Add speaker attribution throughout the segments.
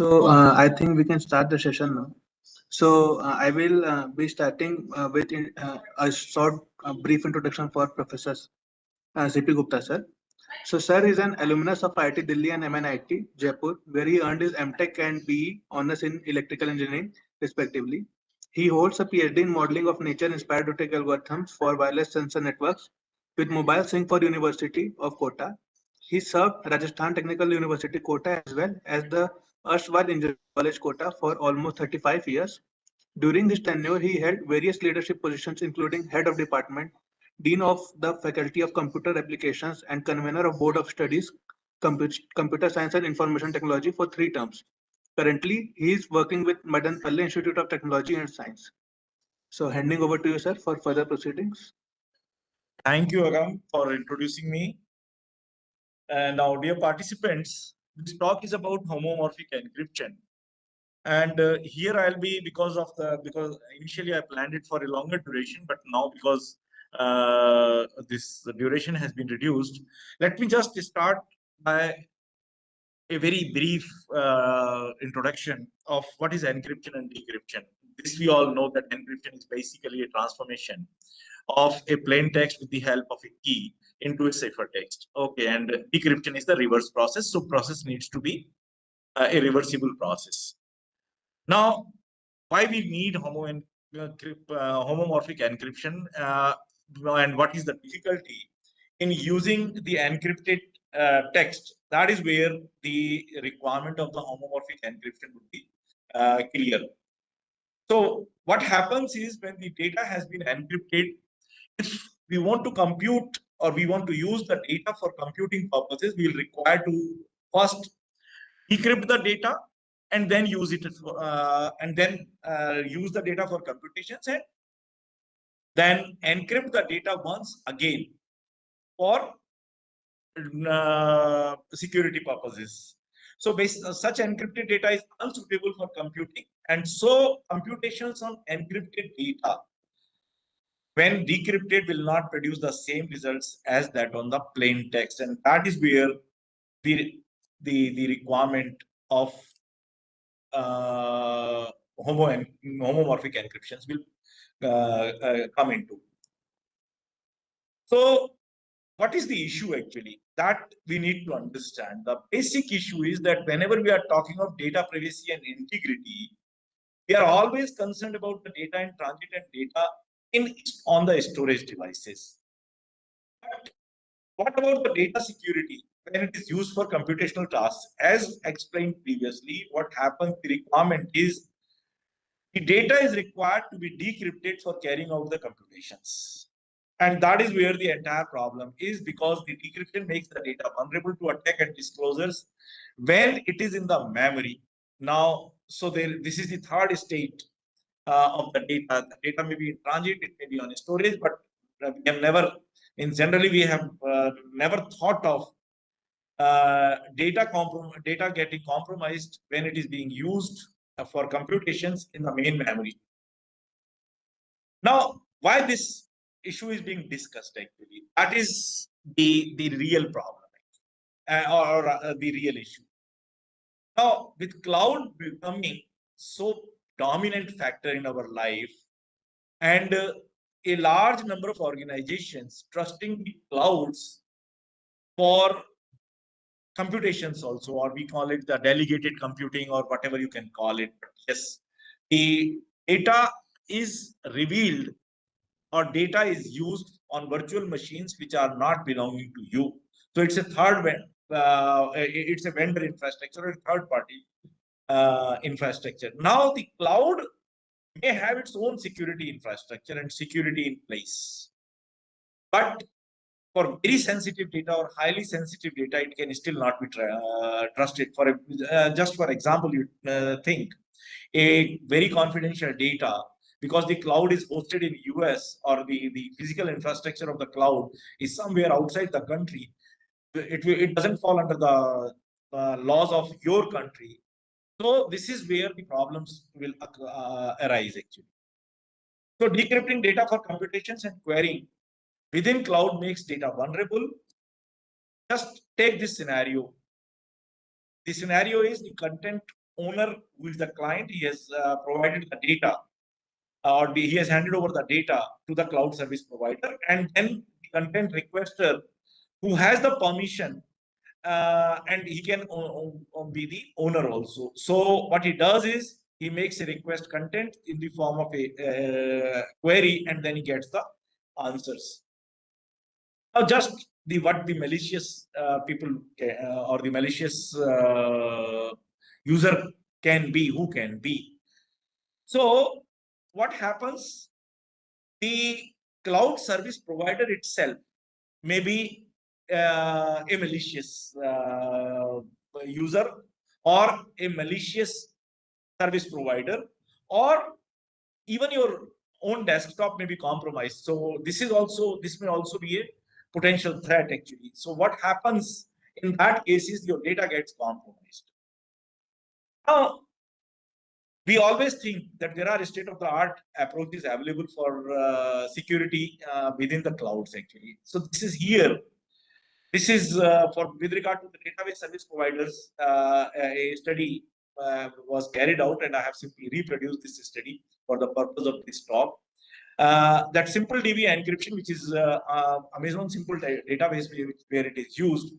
Speaker 1: I think we can start the session now. I will be starting with a short, brief introduction for Professor C.P. Gupta, sir. So, sir is an alumnus of IIT Delhi and MNIT Jaipur, where he earned his MTech and BE honors in electrical engineering, respectively. He holds a PhD in modeling of nature-inspired robotic algorithms for wireless sensor networks with Mobile Sync for University of Kota. He served Rajasthan Technical University Kota as well as the erstwhile Engineering College Kota for almost 35 years. During this tenure, he held various leadership positions, including head of department, dean of the Faculty of Computer Applications, and convener of Board of Studies, Computer Science and Information Technology for 3 terms. Currently, he is working with Madanpalli Institute of Technology and Science. So, handing over to you, sir, for further proceedings.
Speaker 2: Thank you, Agam, for introducing me. And now, dear participants, this talk is about homomorphic encryption. And here I'll be because initially I planned it for a longer duration, but now because this duration has been reduced, let me just start by a very brief introduction of what is encryption and decryption. This we all know that encryption is basically a transformation of a plain text with the help of a key into a ciphertext. Okay, and decryption is the reverse process. So process needs to be a reversible process. Now, why we need homomorphic encryption and what is the difficulty in using the encrypted text? That is where the requirement of the homomorphic encryption would be clear. So what happens is when the data has been encrypted, if we want to compute or we want to use the data for computing purposes, we will require to first decrypt the data and then use it use the data for computations and then encrypt the data once again for security purposes. So such encrypted data is unsuitable for computing, and so computations on encrypted data when decrypted will not produce the same results as that on the plain text, and that is where the requirement of homomorphic encryptions will come into. So what is the issue actually that we need to understand? The basic issue is that whenever we are talking of data privacy and integrity, we are always concerned about the data in transit and data on the storage devices. But what about the data security when it is used for computational tasks? As explained previously, what happens, the requirement is the data is required to be decrypted for carrying out the computations. And that is where the entire problem is, because the decryption makes the data vulnerable to attack and disclosures when it is in the memory. Now, so this is the third state of the data. The data may be in transit, it may be on storage, but we have never, generally we have never thought of data getting compromised when it is being used for computations in the main memory. Now, why this issue is being discussed actually? That is the real problem or the real issue. Now, with cloud becoming so dominant factor in our life, and a large number of organizations trusting the clouds for computations also, or we call it the delegated computing or whatever you can call it. Yes, the data is revealed or data is used on virtual machines which are not belonging to you. So it's a it's a vendor infrastructure or a third party infrastructure. Now the cloud may have its own security infrastructure and security in place, but for very sensitive data or highly sensitive data, it can still not be trusted. Just for example, you think a very confidential data, because the cloud is hosted in US or the physical infrastructure of the cloud is somewhere outside the country, it doesn't fall under the laws of your country. So this is where the problems will arise actually. So decrypting data for computations and querying within cloud makes data vulnerable. Just take this scenario. The scenario is the content owner, who is the client, he has provided the data, or he has handed over the data to the cloud service provider, and then the content requester, who has the permission, and he can be the owner also. So what he does is he makes a request content in the form of a query, and then he gets the answers. Now, just what the malicious people or the malicious user can be, who can be. So what happens? The cloud service provider itself may be a malicious user, or a malicious service provider, or even your own desktop may be compromised. So this may also be a potential threat actually. So what happens in that case is your data gets compromised. Now, we always think that there are state-of-the-art approaches available for security within the clouds actually. So this is here. This is with regard to the database service providers, a study was carried out, and I have simply reproduced this study for the purpose of this talk. That SimpleDB encryption, which is Amazon Simple database where it is used.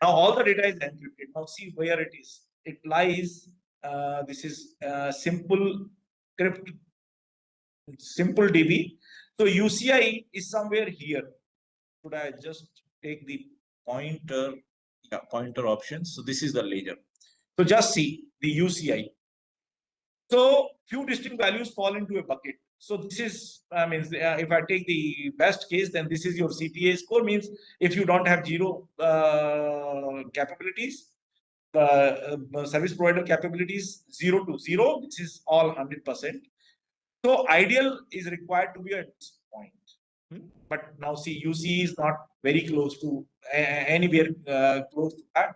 Speaker 2: Now all the data is encrypted. Now see where it is. It lies. This is SimpleDB. So UCI is somewhere here. Should I just take the pointer? Yeah, pointer options. So this is the ledger. So just see the UCI. So few distinct values fall into a bucket. So this is, if I take the best case, then this is your CPA score. Means if you don't have zero capabilities, service provider capabilities 0 to 0, this is all 100%. So ideal is required to be at this point. But now see, UC is not very close to anywhere close to that.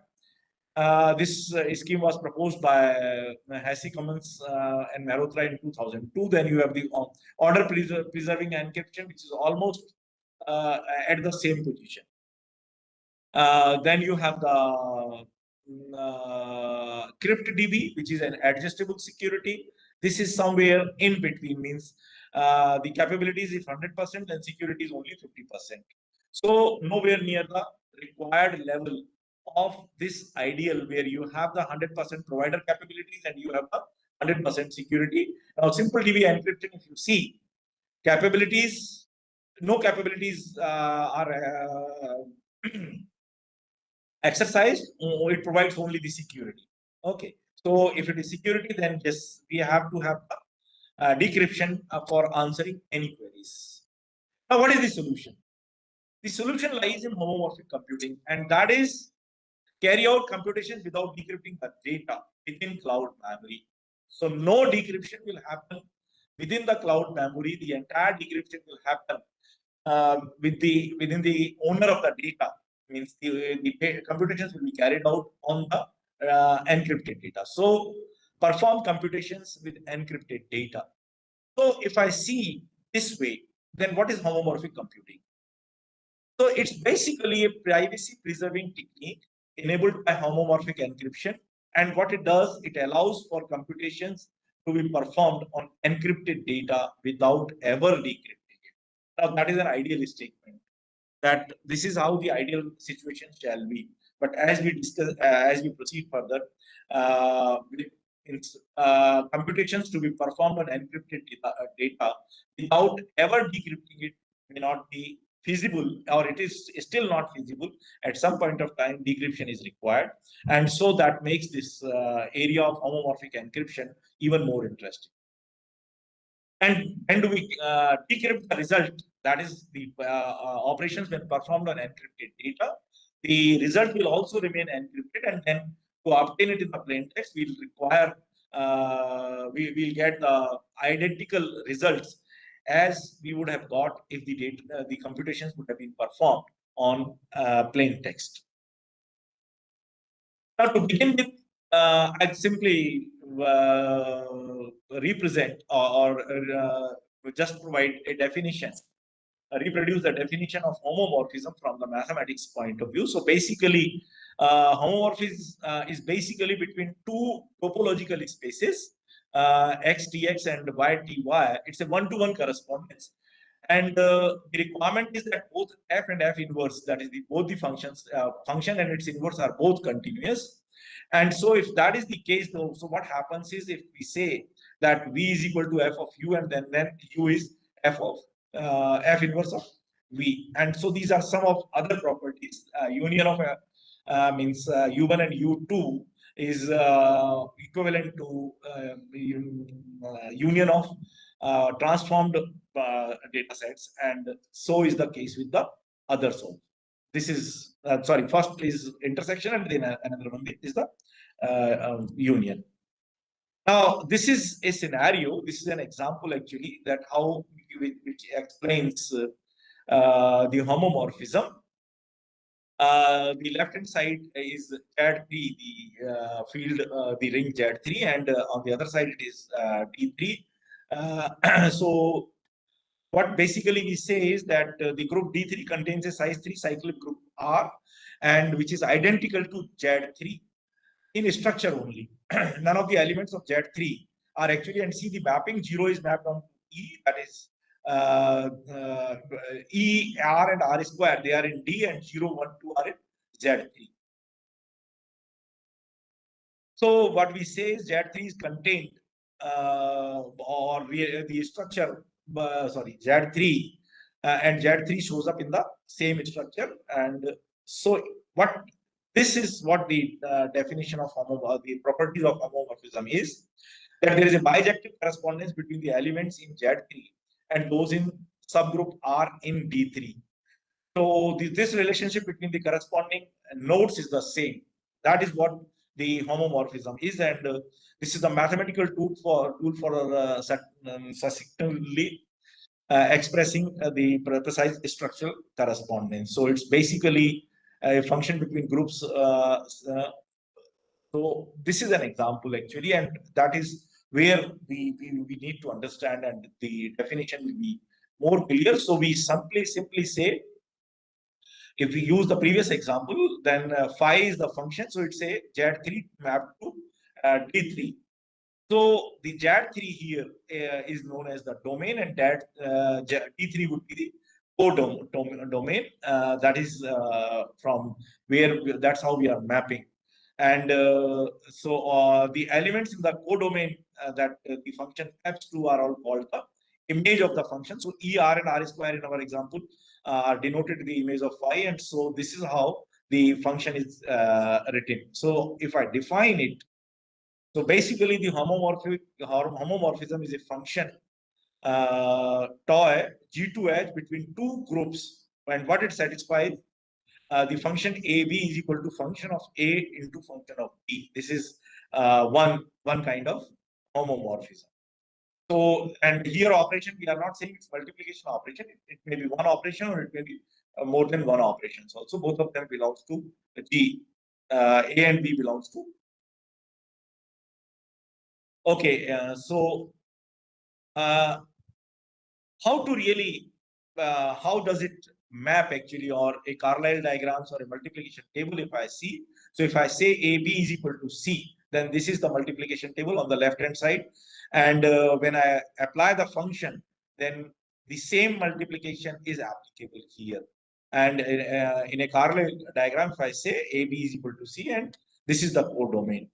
Speaker 2: This scheme was proposed by Hasse Cummins and Malhotra in 2002. Then you have the order preserving encryption, which is almost at the same position. Then you have the CryptDB, which is an adjustable security. This is somewhere in between, means the capabilities is 100% and security is only 50%. So nowhere near the required level of this ideal, where you have the 100% provider capabilities and you have the 100% security. Now, SimpleDB encryption, if you see, capabilities, no capabilities are exercised. It provides only the security. Okay. So if it is security, then yes, we have to have decryption for answering any queries. Now, what is the solution? The solution lies in homomorphic computing, and that is carry out computations without decrypting the data within cloud memory. So no decryption will happen within the cloud memory. The entire decryption will happen within the owner of the data. Means the computations will be carried out on the encrypted data. So perform computations with encrypted data. So if I see this way, then what is homomorphic computing? So it's basically a privacy preserving technique enabled by homomorphic encryption. And what it does, it allows for computations to be performed on encrypted data without ever decrypting it. Now, that is an ideal statement, that this is how the ideal situation shall be. But as we discuss, as we proceed further, computations to be performed on encrypted data without ever decrypting it may not be feasible, or it is still not feasible. At some point of time, decryption is required. And so that makes this area of homomorphic encryption even more interesting. And when do we decrypt the result? That is the operations when performed on encrypted data. The result will also remain encrypted, and then to obtain it in the plain text, we'll require, we'll get the identical results as we would have got if the data, the computations would have been performed on plain text. Now, to begin with, I'd simply represent or just provide a definition, reproduce the definition of homomorphism from the mathematics point of view. So basically, Homomorphism is basically between two topological spaces, x tx and y ty. It's a one-to-one correspondence. And the requirement is that both f and f inverse, that is both the functions, function and its inverse are both continuous. And so if that is the case, though, so what happens is if we say that v is equal to f of u and then u is f of f inverse of v. And so these are some of other properties. Union of means u1 and u2 is equivalent to union of transformed data sets, and so is the case with the other source. This is sorry, first is intersection and then another one is the union. Now, this is a scenario, this is an example actually that how which explains the homomorphism. The left hand side is Z3, the field, the ring Z3, and on the other side it is D3. So what basically we say is that the group D3 contains a size 3 cyclic group R, and which is identical to Z3 in structure only. None of the elements of Z3 are actually, and see the mapping 0 is mapped on E, that is E, R and R square, they are in D, and 0, 1, 2 are in Z3. So what we say is Z3 is contained, or the structure, sorry, Z3, and Z3 shows up in the same structure. And so what this is what the definition of the properties of homomorphism is, that there is a bijective correspondence between the elements in Z3 and those in subgroup R in D3. So this relationship between the corresponding nodes is the same. That is what the homomorphism is, and this is the mathematical tool for succinctly expressing the precise structural correspondence. So it's basically a function between groups. So this is an example actually, and that is where we need to understand, and the definition will be more clear. So we simply say, if we use the previous example, then phi is the function. So it's a Z3 mapped to D3. So the Z3 here is known as the domain, and that D3 would be the co-domain. That is from where that's how we are mapping. And so the elements in the codomain that the function maps to are all called the image of the function. So E, R, and R square in our example are denoted the image of phi, and so this is how the function is written. So if I define it, so basically the homomorphism is a function toy G2H between two groups, and what it satisfies, the function AB is equal to function of A into function of B. This is one kind of homomorphism. So, and here operation, we are not saying it's multiplication operation. It may be one operation, or it may be more than one operations. Also, both of them belongs to G. A and B belongs to. Okay, so how to really, how does it map actually, or a Carlisle diagrams or a multiplication table if I see. So if I say AB is equal to C, then this is the multiplication table on the left hand side. And when I apply the function, then the same multiplication is applicable here. And in a Carlisle diagram, if I say AB is equal to C, and this is the codomain.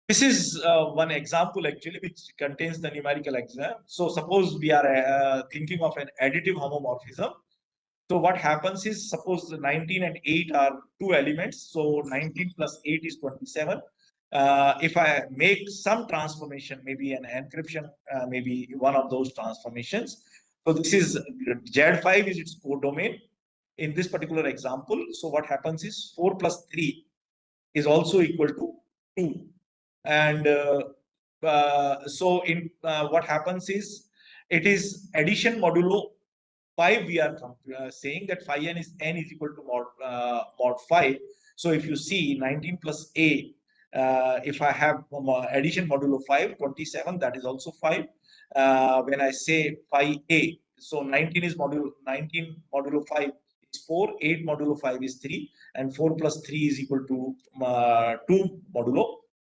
Speaker 2: This is one example actually which contains the numerical exam. So suppose we are thinking of an additive homomorphism. So what happens is, suppose 19 and 8 are two elements. So 19 plus 8 is 27. If I make some transformation, maybe an encryption, maybe one of those transformations. So this is Z5 is its codomain in this particular example. So what happens is 4 plus 3 is also equal to 2. And so in what happens is, it is addition modulo 5. We are saying that phi n is equal to mod 5. So if you see 19 plus a, if I have addition modulo 5, 27, that is also 5. When I say phi a, so 19 is modulo 5 is 4, 8 modulo 5 is 3, and 4 plus 3 is equal to 2 modulo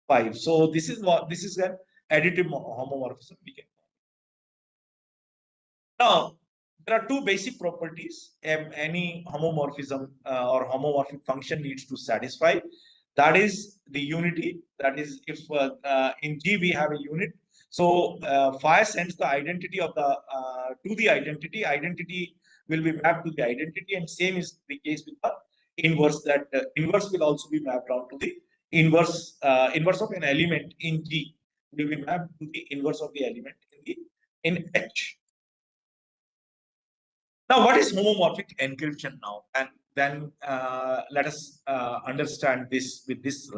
Speaker 2: 5. So this is an additive homomorphism we can. Now, there are two basic properties any homomorphism or homomorphic function needs to satisfy. That is the unity. That is, if in G we have a unit, so phi sends the identity of the to the identity. Identity will be mapped to the identity, and same is the case with the inverse. That inverse will also be mapped down to the inverse. Inverse of an element in G will be mapped to the inverse of the element in H. Now, what is homomorphic encryption now? And then let us understand this with this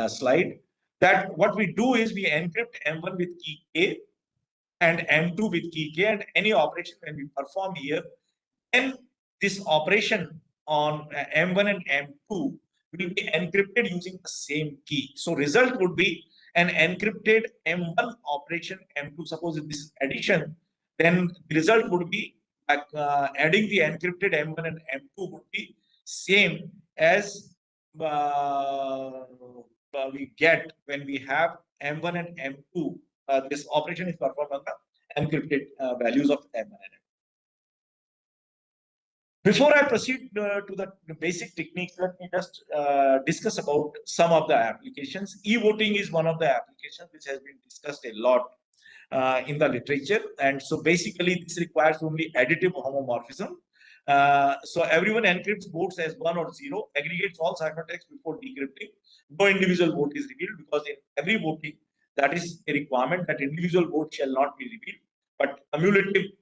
Speaker 2: slide. That what we do is we encrypt M1 with key K and M2 with key K, and any operation when we perform here, then this operation on M1 and M2 will be encrypted using the same key. So result would be an encrypted M1 operation M2. Suppose if this is addition, then the result would be adding the encrypted M1 and M2 would be same as we get when we have M1 and M2. This operation is performed on the encrypted values of M1 and M2. Before I proceed to the basic techniques, let me just discuss about some of the applications. E-voting is one of the applications which has been discussed a lot in the literature. And so basically this requires only additive homomorphism. So everyone encrypts votes as 1 or 0, aggregates all ciphertext before decrypting. No individual vote is revealed, because in every voting, that is a requirement that individual vote shall not be revealed, but cumulative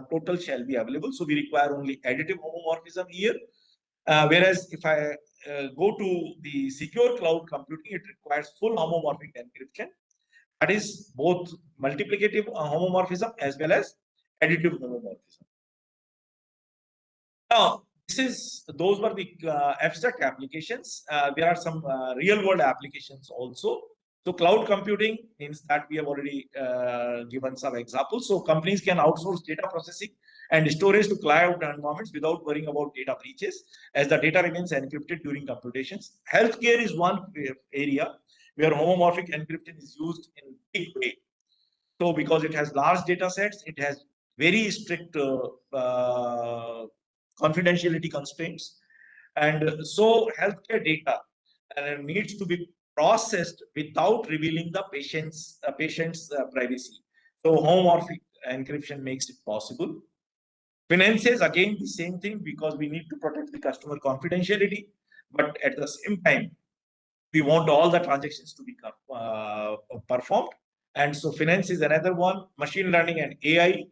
Speaker 2: total shall be available. So we require only additive homomorphism here. Whereas if I go to the secure cloud computing, it requires full homomorphic encryption. That is both multiplicative homomorphism as well as additive homomorphism. Now, those were the abstract applications. There are some real world applications also. So cloud computing means that we have already given some examples. So companies can outsource data processing and storage to cloud environments without worrying about data breaches, as the data remains encrypted during computations. Healthcare is one area where homomorphic encryption is used in a big way. So because it has large data sets, it has very strict confidentiality constraints. And so healthcare data needs to be processed without revealing the patient's privacy. So homomorphic encryption makes it possible. Finances, again, the same thing, because we need to protect the customer confidentiality, but at the same time, we want all the transactions to be performed. And so finance is another one, machine learning and AI.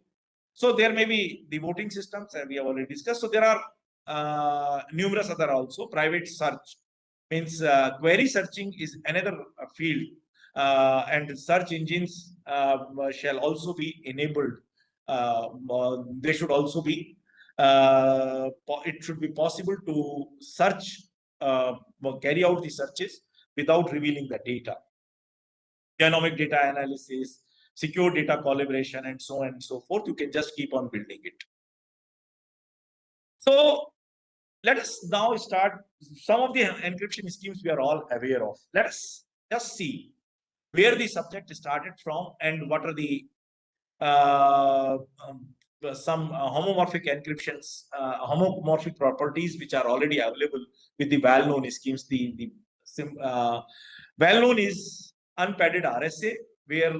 Speaker 2: So there may be the voting systems, and we have already discussed. So there are numerous other also. Private search means query searching is another field, and search engines shall also be enabled. They should also be. It should be possible to search, carry out the searches without revealing the data. Genomic data analysis, secure data collaboration, and so on and so forth. You can just keep on building it. So let us now start some of the encryption schemes we are all aware of. Let us just see where the subject started from and what are the some homomorphic encryptions, homomorphic properties which are already available with the well-known schemes. The well-known is unpadded RSA, where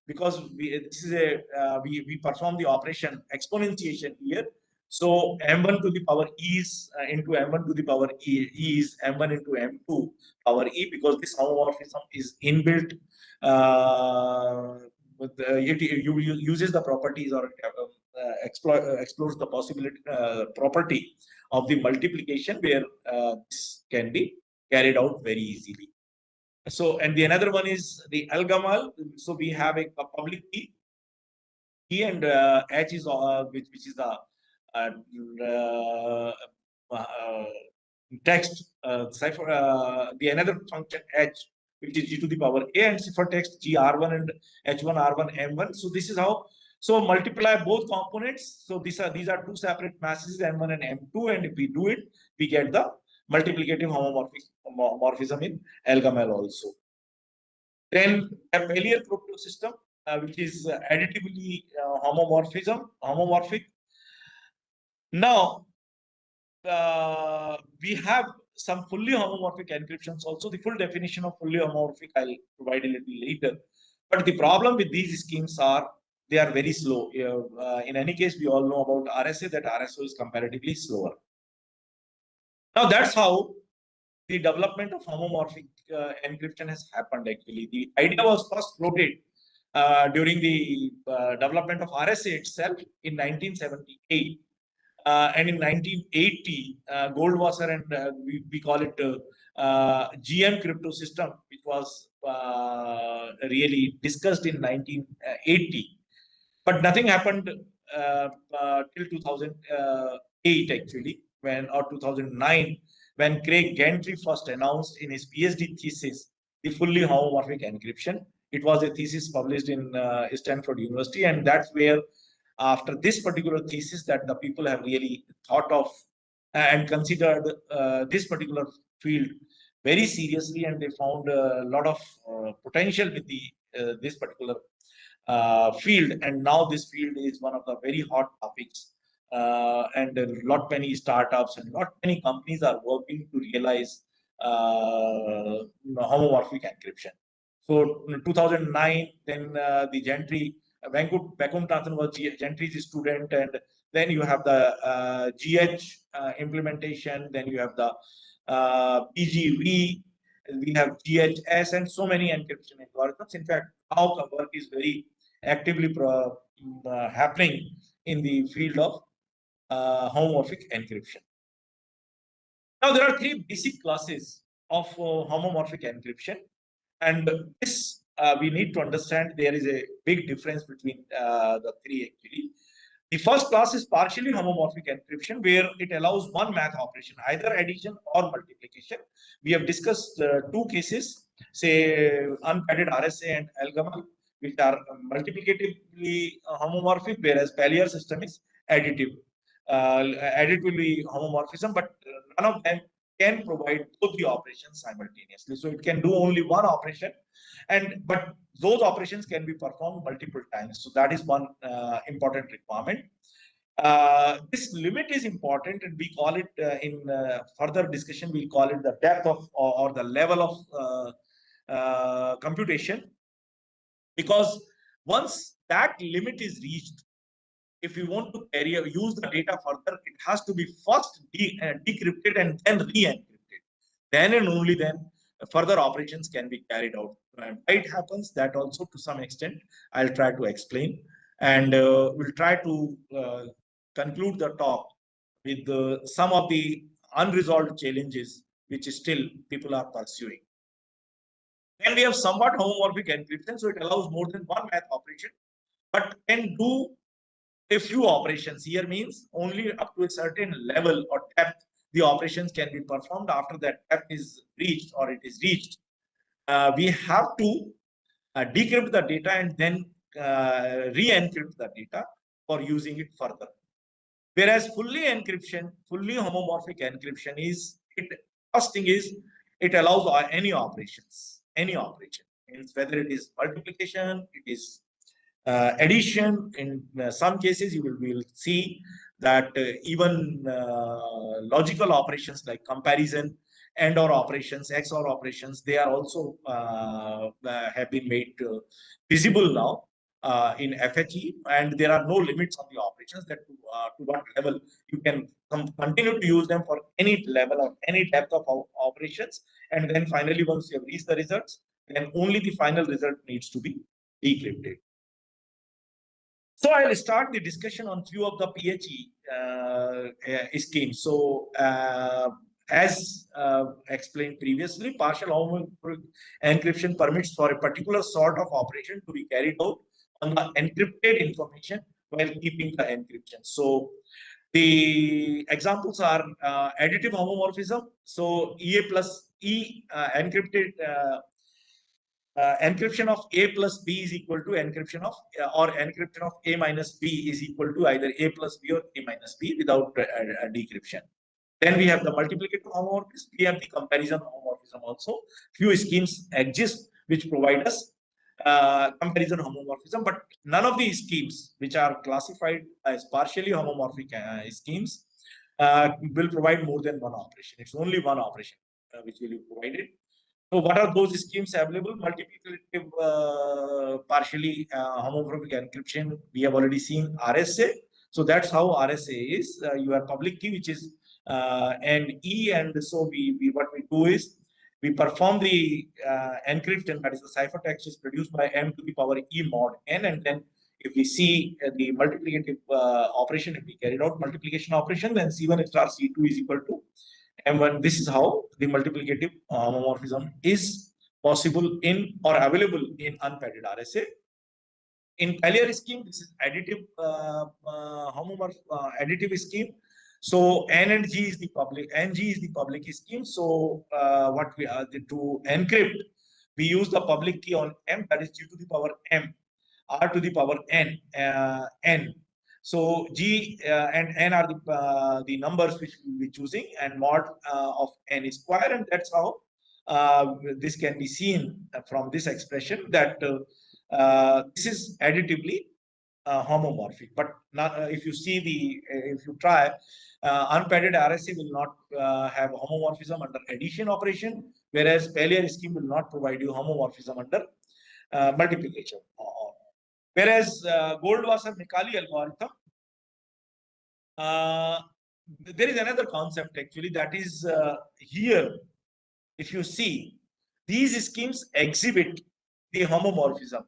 Speaker 2: because we perform the operation exponentiation here. So M1 to the power E is into M1 to the power E is M1 into M2 power E, because this homomorphism is inbuilt. It uses the properties or explores the possibility property of the multiplication, where this can be carried out very easily. So, and the another one is the Al-Gamal. So we have a public key, and H is which is the text cipher. The another function H, which is G to the power A, and cipher text G R1 and H1 R1 M1. So this is how. So multiply both components. So these are two separate masses, M1 and M2, and if we do it, we get the multiplicative homomorphism in Elgamal also. Then Abelian crypto system, which is additively homomorphic. Now we have some fully homomorphic encryptions also. The full definition of fully homomorphic I'll provide a little later. But the problem with these schemes are they are very slow. In any case, we all know about RSA, that RSO is comparatively slower. Now that's how the development of homomorphic encryption has happened actually. The idea was first floated during the development of RSA itself in 1978. And in 1980, Goldwasser and we call it GM crypto system, which was really discussed in 1980. But nothing happened till 2008 actually, or 2009, when Craig Gentry first announced in his PhD thesis the fully homomorphic encryption. It was a thesis published in Stanford University, and that's where, after this particular thesis, that the people have really thought of and considered this particular field very seriously, and they found a lot of potential with this particular field. And now this field is one of the very hot topics, and a lot many startups and lot many companies are working to realize homomorphic encryption. So in 2009, then the Gentry, Vakuum was Gentry's student, and then you have the GH implementation, then you have the PGV, we have GHS, and so many encryption algorithms. In fact, now the work is very actively happening in the field of homomorphic encryption. Now, there are three basic classes of homomorphic encryption, and this we need to understand. There is a big difference between the three actually. The first class is partially homomorphic encryption, where it allows one math operation, either addition or multiplication. We have discussed two cases, say unpadded RSA and Elgamal, which are multiplicatively homomorphic, whereas Pallier system is additively homomorphism, but none of them can provide both the operations simultaneously. So it can do only one operation, but those operations can be performed multiple times. So that is one important requirement. This limit is important, and we call it in further discussion, we'll call it the depth of or the level of computation, because once that limit is reached, if you want to use the data further, it has to be first decrypted and then re-encrypted. Then and only then further operations can be carried out. And why it happens, that also to some extent I'll try to explain, and we'll try to conclude the talk with some of the unresolved challenges which still people are pursuing. Then we have somewhat homomorphic encryption, so it allows more than one math operation, but can do a few operations. Here means only up to a certain level or depth the operations can be performed. After that depth is reached or it is reached, we have to decrypt the data and then re-encrypt the data for using it further. Whereas fully homomorphic encryption is, first thing is, it allows any operations, any operation. Means whether it is multiplication, it is addition. In some cases, you will see that even logical operations like comparison and or operations, XOR operations, they are also have been made visible now in FHE, and there are no limits on the operations that to what level you can continue to use them for any level or any depth of operations. And then finally, once you have reached the results, then only the final result needs to be decrypted. So I'll start the discussion on few of the PHE schemes. So as explained previously, partial homomorphic encryption permits for a particular sort of operation to be carried out on the encrypted information while keeping the encryption. So the examples are additive homomorphism. So EA plus E encrypted encryption of A plus B is equal to encryption of or encryption of A minus B is equal to either A plus B or A minus B without decryption. Then we have the multiplicative homomorphism. We have the comparison homomorphism also. Few schemes exist which provide us comparison homomorphism, but none of these schemes which are classified as partially homomorphic schemes will provide more than one operation. It's only one operation which will be provided. So what are those schemes available? Multiplicative partially homomorphic encryption. We have already seen RSA. So that's how RSA is. You have public key, which is and E, and so we what we do is we perform the encryption, that is the ciphertext is produced by m to the power E mod n, and then if we see the multiplicative operation, if we carried out multiplication operation, then C1 star C2 is equal to M1. This is how the multiplicative homomorphism is possible in or available in unpadded RSA. In Pallier scheme, this is additive additive scheme. So N and G is the public, NG is the public scheme. So what we are to encrypt, we use the public key on M, that is G to the power M, R to the power N, N. So G and N are the numbers which we will be choosing, and mod of N is square, and that's how this can be seen from this expression that this is additively homomorphic. But not, if you see the if you try unpadded RSA will not have homomorphism under addition operation, whereas Pallier scheme will not provide you homomorphism under multiplication. Whereas Goldwasser-Micali algorithm, there is another concept actually, that is here. If you see, these schemes exhibit the homomorphism,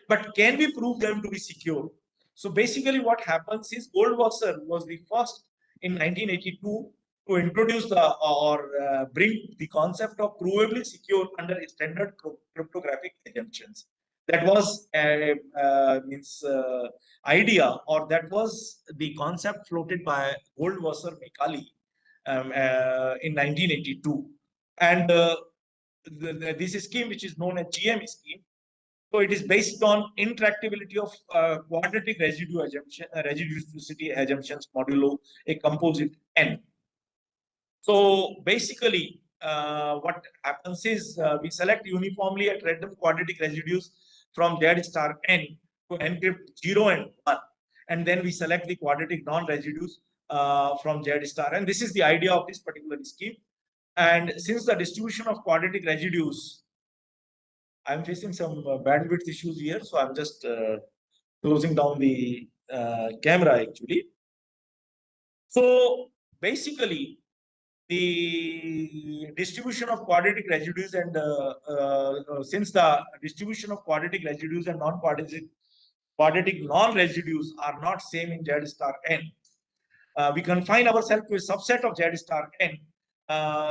Speaker 2: but can we prove them to be secure? So basically what happens is Goldwasser was the first in 1982 to introduce the or bring the concept of provably secure under standard cryptographic assumptions. That was idea, or that was the concept floated by Goldwasser-Micali in 1982. And this scheme, which is known as GM scheme, so it is based on interactability of quadratic residue assumption, residusicity assumptions modulo a composite N. So basically, what happens is we select uniformly at random quadratic residues from Z star N to encrypt 0 and 1. And then we select the quadratic non-residues from Z star. And this is the idea of this particular scheme. And since the distribution of quadratic residues, I'm facing some bandwidth issues here, so I'm just closing down the camera actually. So basically, the distribution of quadratic residues and since the distribution of quadratic residues and quadratic non-residues are not same in Z star N, we confine ourselves to a subset of Z star N.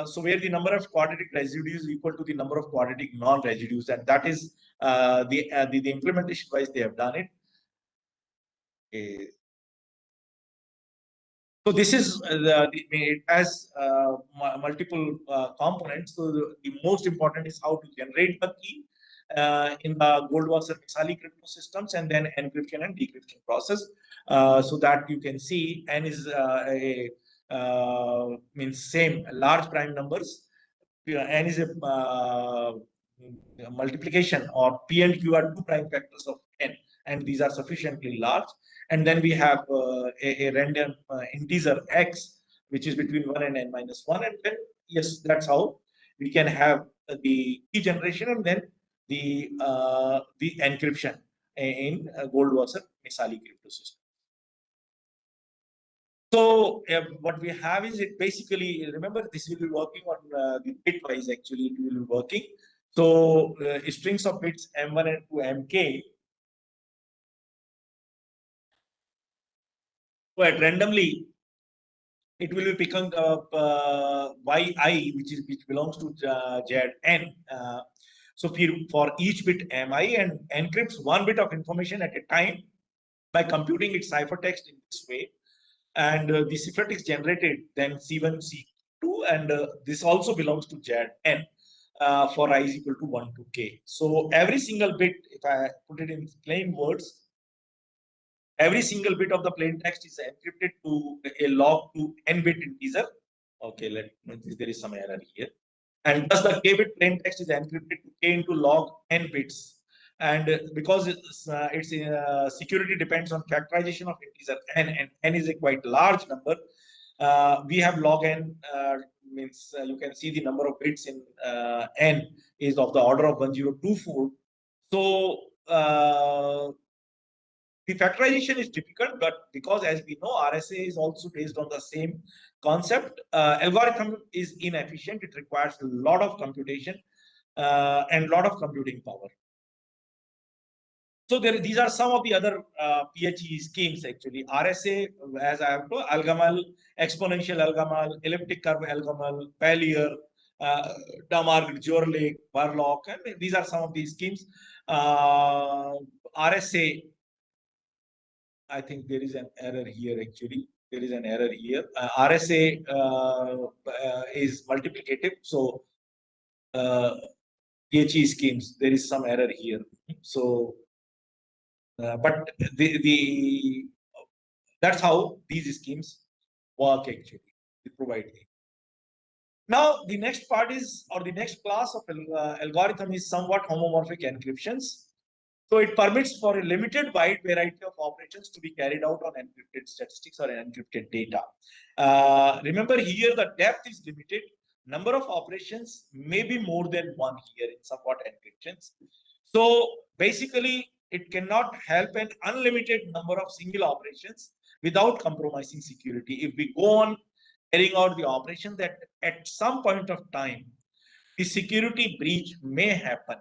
Speaker 2: So where the number of quadratic residues is equal to the number of quadratic non-residues, and that is the implementation wise they have done it. Okay. So this is it has multiple components. So the most important is how to generate the key in the Goldwasser-Micali crypto systems, and then encryption and decryption process, so that you can see N is means same large prime numbers. N is a multiplication, or P and Q are two prime factors of N, and these are sufficiently large. And then we have a random integer X, which is between 1 and N minus 1. And then, yes, that's how we can have the key generation and then the encryption in Goldwasser-Micali crypto system. So what we have is, it basically, remember, this will be working on the bitwise actually, it will be working. So strings of bits M1 and 2 MK. So at randomly, it will be picking up yi, which belongs to Zn. So for each bit mi, and encrypts one bit of information at a time by computing its ciphertext in this way. And the ciphertext generated then C1, C2, and this also belongs to Zn. for I is equal to 1 to k. So every single bit, if I put it in plain words, every single bit of the plain text is encrypted to a log to n bit integer. Okay, there is some error here. And thus the k bit plain text is encrypted to k into log n bits. And because its security depends on factorization of integer n, and n is a quite large number, we have log n, means you can see the number of bits in n is of the order of 1024. So the factorization is difficult, but because as we know, RSA is also based on the same concept, algorithm is inefficient. It requires a lot of computation and a lot of computing power. So these are some of the other PHE schemes actually. RSA, as I have told, Algamal, exponential Algamal, elliptic curve Algamal, Pallier, Damark, Jorlake, Barlock, and these are some of these schemes. RSA, I think there is an error here actually. There is an error here. RSA is multiplicative. So PHE schemes, there is some error here. So, but that's how these schemes work actually. They provide it. Now, the next part is, or the next class of algorithm is somewhat homomorphic encryptions. So it permits for a limited wide variety of operations to be carried out on encrypted statistics or encrypted data. Remember here the depth is limited. Number of operations may be more than one here in somewhat encryptions. So basically it cannot help an unlimited number of single operations without compromising security. If we go on carrying out the operation, that at some point of time, the security breach may happen.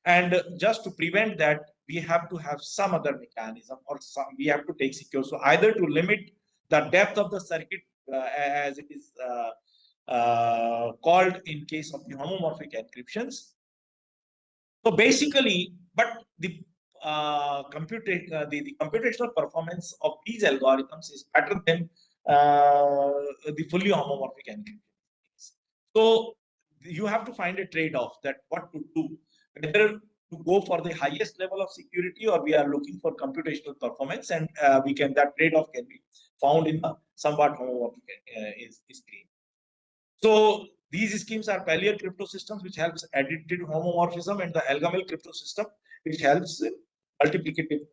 Speaker 2: And just to prevent that, we have to have some other mechanism, or we have to take secure. So either to limit the depth of the circuit, as it is called in case of the homomorphic encryptions. So basically, but the computational performance of these algorithms is better than the fully homomorphic encryption. So you have to find a trade-off, that what to do, whether to go for the highest level of security, or we are looking for computational performance, and that trade-off can be found in the somewhat homomorphic scheme. So these schemes are Pallier crypto systems, which helps additive homomorphism, and the Algamel crypto system, which helps multiplicative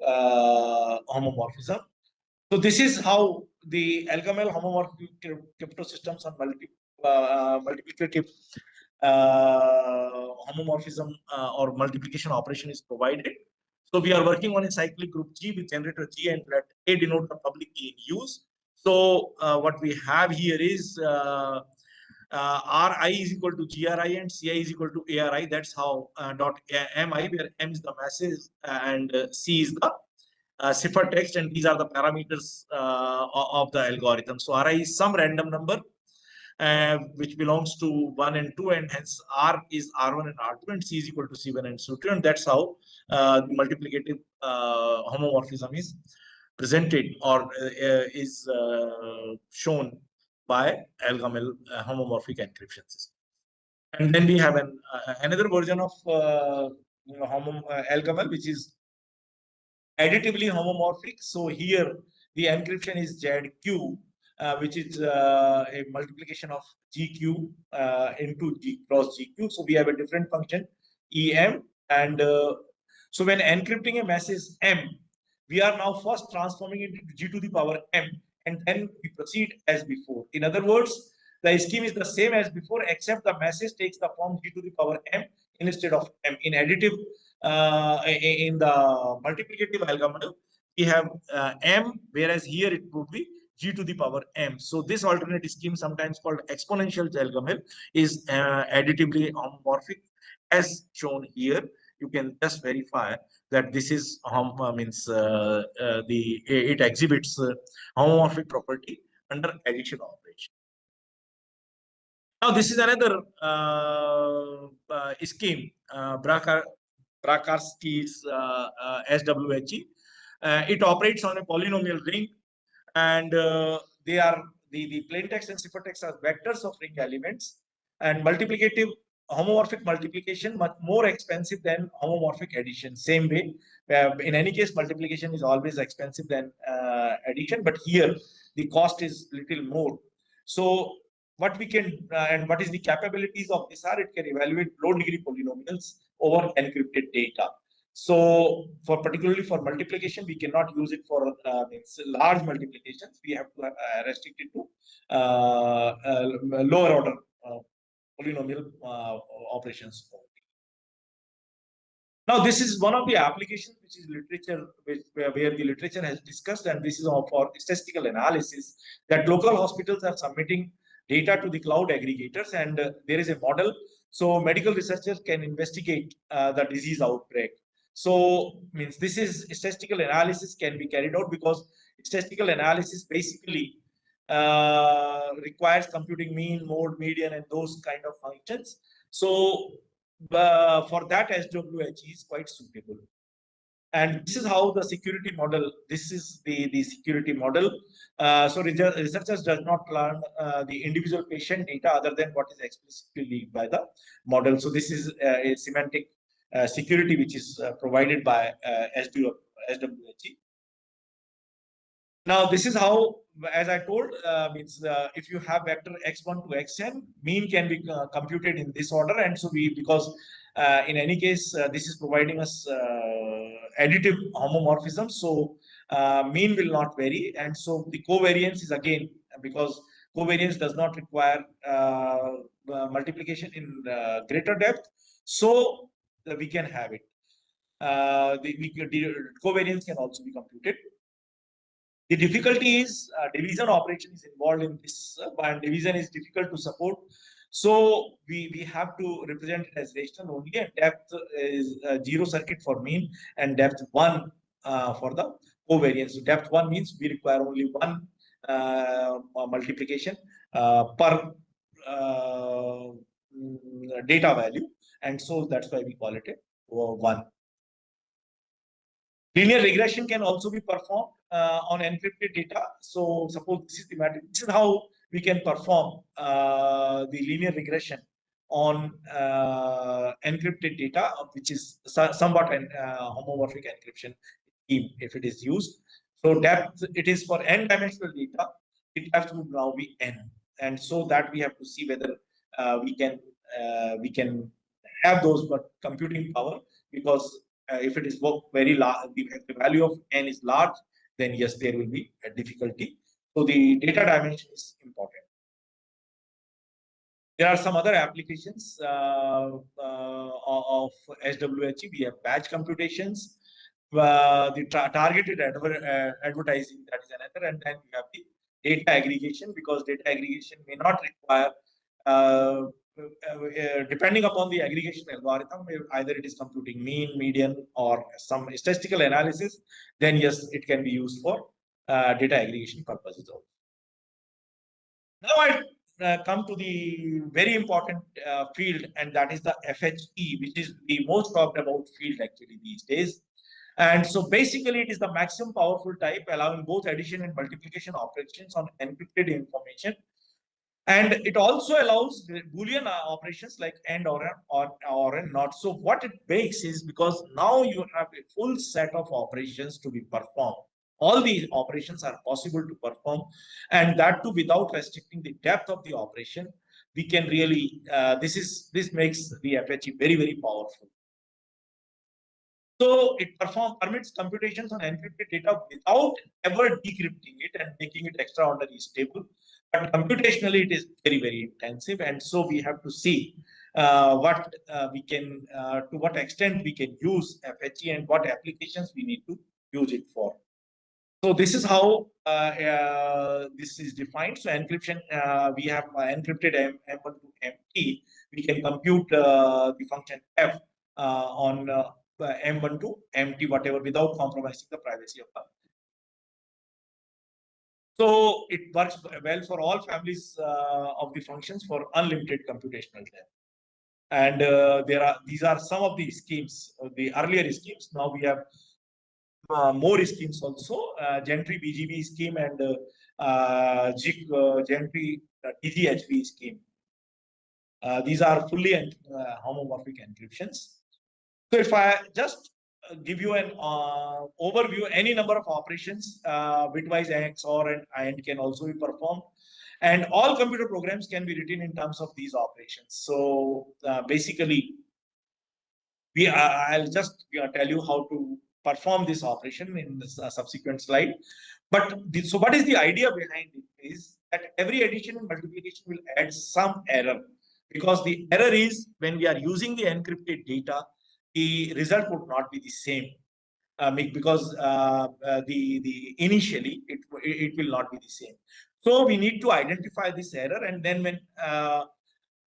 Speaker 2: homomorphism. So this is how the Algamel homomorphic crypto systems on multiplicative homomorphism or multiplication operation is provided. So we are working on a cyclic group G with generator G, and let A denote the public key in use. So what we have here is Ri is equal to Gri and Ci is equal to Ari. That's how dot Mi, where M is the message and C is the ciphertext, and these are the parameters of the algorithm. So Ri is some random number which belongs to 1 and 2, and hence R is R1 and R2, and C is equal to C1 and C2, and that's how the multiplicative homomorphism is presented, or is shown by Algamel homomorphic encryption system. And then we have another version of Algamel, which is additively homomorphic. So here the encryption is ZQ, which is a multiplication of GQ into G cross GQ. So we have a different function EM, and so when encrypting a message M, we are now first transforming it into G to the power M, and then we proceed as before. In other words, the scheme is the same as before, except the message takes the form G to the power M instead of M. In additive, in the multiplicative algorithm, we have M, whereas here it would be G to the power M. So this alternate scheme, sometimes called exponential algorithm, is additively homomorphic, as shown here. You can just verify that this is it exhibits homomorphic property under addition operation. Now this is another scheme, Brakarsky's SWHE. It operates on a polynomial ring, and they are the plaintext and ciphertext are vectors of ring elements, and multiplicative homomorphic multiplication much more expensive than homomorphic addition. Same way, in any case, multiplication is always expensive than addition, but here the cost is little more. So what we can and what is the capabilities of this are, it can evaluate low degree polynomials over encrypted data. So for particularly for multiplication, we cannot use it for large multiplications. We have to restrict it to lower order polynomial operations. Now, this is one of the applications which is literature, where the literature has discussed, and this is for statistical analysis, that local hospitals are submitting data to the cloud aggregators, and there is a model. So medical researchers can investigate the disease outbreak. So means this is statistical analysis can be carried out, because statistical analysis basically requires computing mean, mode, median, and those kind of functions. So for that, SWH is quite suitable. And this is how the security model, this is the security model. So researchers does not learn the individual patient data other than what is explicitly leaked by the model. So this is a semantic security which is provided by SWH. Now, this is how, as I told, means if you have vector x1 to xn, mean can be computed in this order. And so because in any case, this is providing us additive homomorphism. So mean will not vary. And so the covariance is again, because covariance does not require multiplication in greater depth. So we can have it. The covariance can also be computed. The difficulty is division operation is involved in this, and division is difficult to support. So we have to represent it as rational only, and depth is 0 circuit for mean, and depth 1 for the covariance. So depth 1 means we require only one multiplication per data value, and so that's why we call it a 1. Linear regression can also be performed on encrypted data. So suppose this is the matrix. This is how we can perform the linear regression on encrypted data, which is somewhat an homomorphic encryption scheme if it is used. So depth, it is for n-dimensional data, it has to now be n. And so that we have to see whether we can have those, but computing power, because if it is very large, the value of n is large, then yes, there will be a difficulty. So the data dimension is important. There are some other applications of SWH. We have batch computations, the targeted advertising, that is another, and then we have the data aggregation, because data aggregation may not require depending upon the aggregation algorithm, either it is computing mean, median, or some statistical analysis, then yes, it can be used for data aggregation purposes also. Now I come to the very important field, and that is the FHE, which is the most talked about field actually these days. And so basically it is the maximum powerful type, allowing both addition and multiplication operations on encrypted information. And it also allows Boolean operations like AND or not. So what it makes is, because now you have a full set of operations to be performed. All these operations are possible to perform, and that too without restricting the depth of the operation. We can really, this makes the FHE very, very powerful. So it permits computations on encrypted data without ever decrypting it and making it extraordinarily stable. But computationally, it is very, very intensive. And so we have to see what we can, to what extent we can use FHE and what applications we need to use it for. So this is how this is defined. So encryption, we have encrypted M1 to MT. We can compute the function F on M1 to MT, whatever, without compromising the privacy of the. So it works well for all families of the functions for unlimited computational time. And these are some of the schemes, the earlier schemes. Now we have more schemes also, Gentry BGB scheme and Gentry DGHB scheme. These are fully homomorphic encryptions. So if I just give you an overview, any number of operations, bitwise XOR and AND can also be performed. And all computer programs can be written in terms of these operations. So basically, I'll just tell you how to perform this operation in this subsequent slide. But so what is the idea behind it is that every addition and multiplication will add some error, because the error is when we are using the encrypted data, the result would not be the same. Because the initially it will not be the same. So we need to identify this error, and then when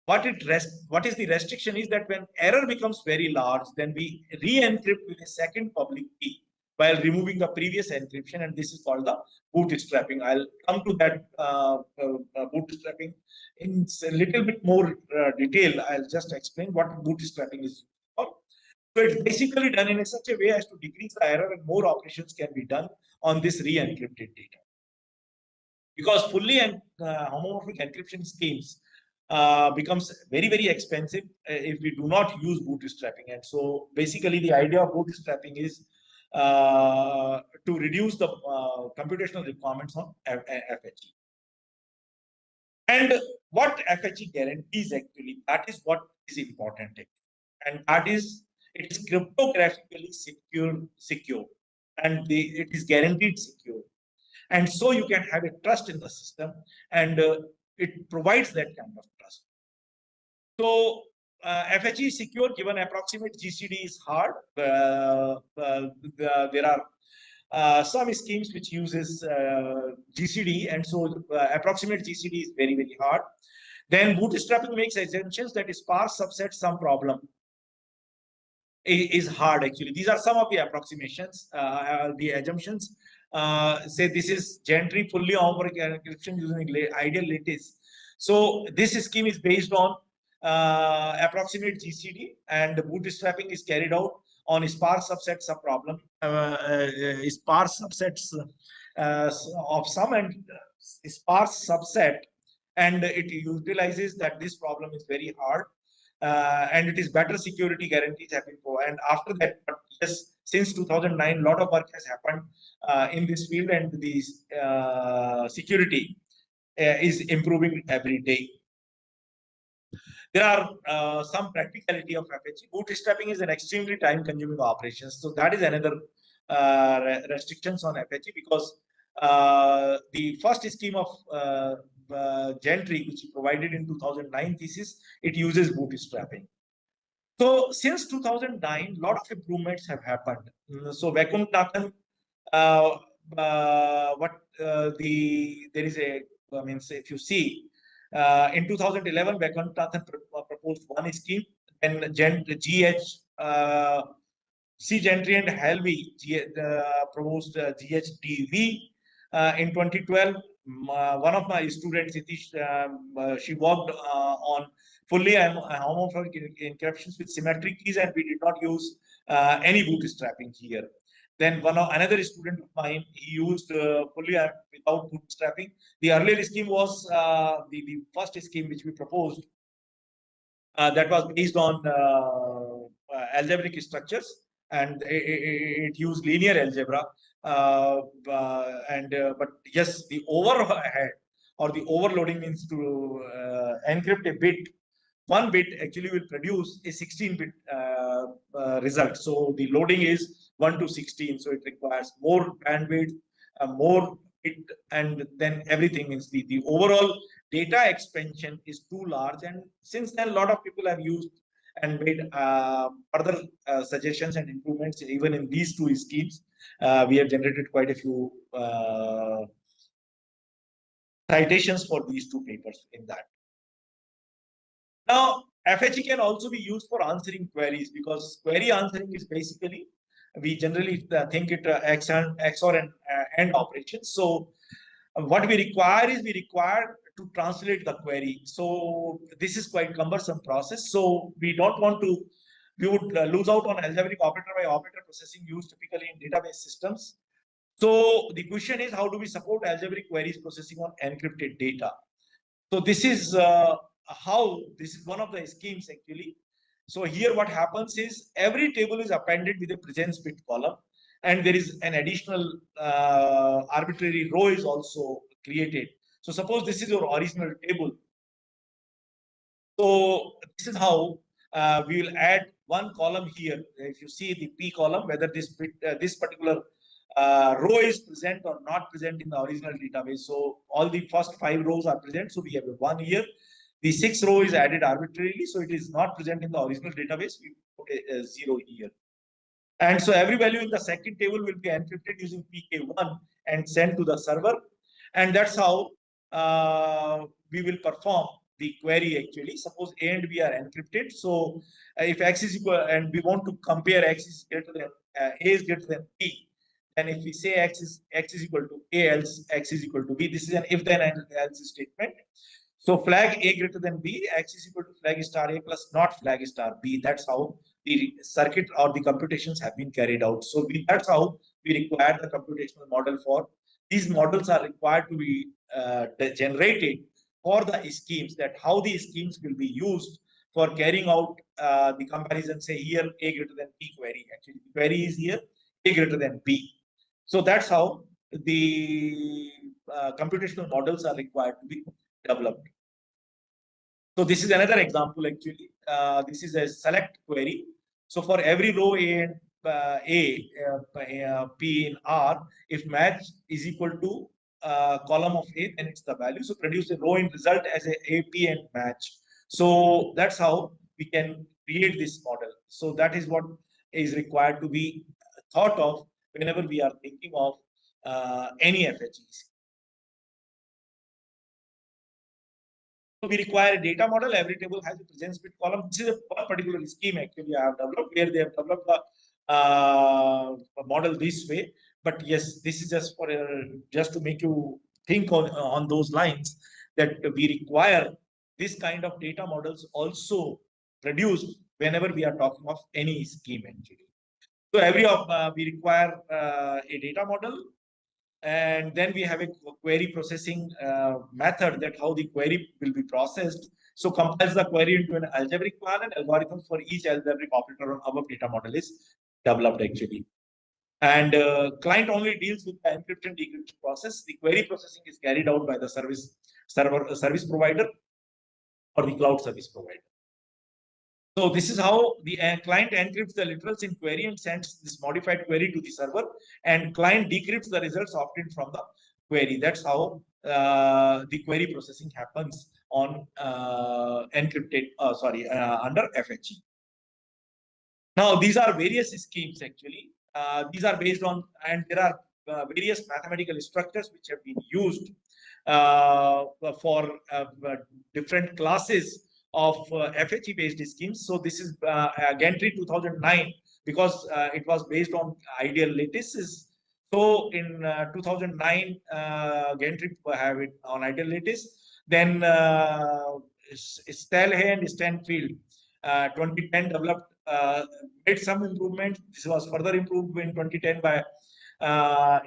Speaker 2: what is the restriction is that when error becomes very large, then we re-encrypt with a second public key while removing the previous encryption, and this is called the bootstrapping. I'll come to that bootstrapping in a little bit more detail. I'll just explain what bootstrapping is for. So it's basically done in such a way as to decrease the error and more operations can be done on this re-encrypted data. Because fully homomorphic encryption schemes becomes very, very expensive if we do not use bootstrapping. And so basically the idea of bootstrapping is to reduce the computational requirements on FHE. And what FHE guarantees actually, that is what is important. And that is, it is cryptographically secure, and it is guaranteed secure. And so you can have a trust in the system, and it provides that kind of trust. So FHE is secure given approximate GCD is hard. There are some schemes which uses GCD, and so approximate GCD is very, very hard. Then bootstrapping makes assumptions that sparse subset some problem is hard actually. These are some of the approximations, the assumptions. Say this is Gentry fully homomorphic encryption using ideal lattice. So this scheme is based on approximate GCD, and bootstrapping is carried out on sparse subsets of problem, sparse subsets of some and sparse subset, and it utilizes that this problem is very hard. And it is better security guarantees have been provided. And after that, but yes, since 2009, a lot of work has happened in this field, and the security is improving every day. There are some practicality of FHE. Bootstrapping is an extremely time-consuming operation, so that is another restrictions on FHE, because the first scheme of Gentry, which is provided in 2009 thesis, it uses bootstrapping. So since 2009, a lot of improvements have happened. So Vaikunthathan, there is a, I mean, say if you see, in 2011, Vaikunthathan proposed one scheme, and C. Gentry and Halvey proposed GHDV. In 2012, one of my students, Itish, she worked on fully homomorphic encryptions with symmetric keys, and we did not use any bootstrapping here. Then another student of mine, he used fully without bootstrapping. The earlier scheme was the first scheme which we proposed, that was based on algebraic structures, and it used linear algebra. But yes, the overhead or the overloading means to encrypt a bit. One bit actually will produce a 16-bit result. So the loading is 1 to 16. So it requires more bandwidth, more bit, and then everything means the overall data expansion is too large. And since then, a lot of people have used and made further suggestions and improvements even in these two schemes. We have generated quite a few citations for these two papers in that. Now, FHE can also be used for answering queries, because query answering is basically, we generally think it XOR and AND operations. So what we require is to translate the query. So this is quite cumbersome process. So we don't want to, we would lose out on algebraic operator by operator processing used typically in database systems. So the question is, how do we support algebraic queries processing on encrypted data? So this is how this is one of the schemes actually. So here what happens is every table is appended with a presence bit column, and there is an additional arbitrary row is also created. So suppose this is your original table. So this is how we will add one column here. If you see the P column, whether this particular row is present or not present in the original database. So all the first 5 rows are present. So we have a 1 here. The 6th row is added arbitrarily. So it is not present in the original database. We put a 0 here. And so every value in the second table will be encrypted using PK1 and sent to the server. And that's how we will perform the query actually. Suppose A and B are encrypted. So if X is equal, and we want to compare X is greater than A is greater than B, then if we say X is equal to A, else X is equal to B, this is an if then else statement. So flag A greater than B, X is equal to flag star A plus not flag star B. That's how the circuit or the computations have been carried out. So that's how we require the computational model for. These models are required to be generated for the schemes, that how the schemes will be used for carrying out the comparison. Say here A greater than B query. Actually, the query is here A greater than B. So that's how the computational models are required to be developed. So this is another example actually. This is a select query. So for every row A and P in R, if match is equal to column of A, then it's the value. So produce a row in result as a AP and match. So that's how we can create this model. So that is what is required to be thought of whenever we are thinking of any FHEs. So we require a data model. Every table has a presence bit column. This is a particular scheme actually I have developed, where they have developed a model this way. But yes, this is just for just to make you think on those lines, that we require this kind of data models also produced whenever we are talking of any scheme actually. So we require a data model, and then we have a query processing method, that how the query will be processed. So compiles the query into an algebraic plan, and algorithm for each algebraic operator on above data model is developed actually. And client only deals with the encryption decryption process. The query processing is carried out by the service provider or the cloud service provider. So this is how the client encrypts the literals in query and sends this modified query to the server, and client decrypts the results obtained from the query. That's how the query processing happens on under FHE. Now these are various schemes actually. These are based on, and there are various mathematical structures which have been used for different classes of FHE based schemes. So this is Gantry 2009, because it was based on ideal lattices. So in 2009, Gantry have it on ideal lattice. Then Stalhay and Stanfield 2010 developed, made some improvement. This was further improved in 2010 by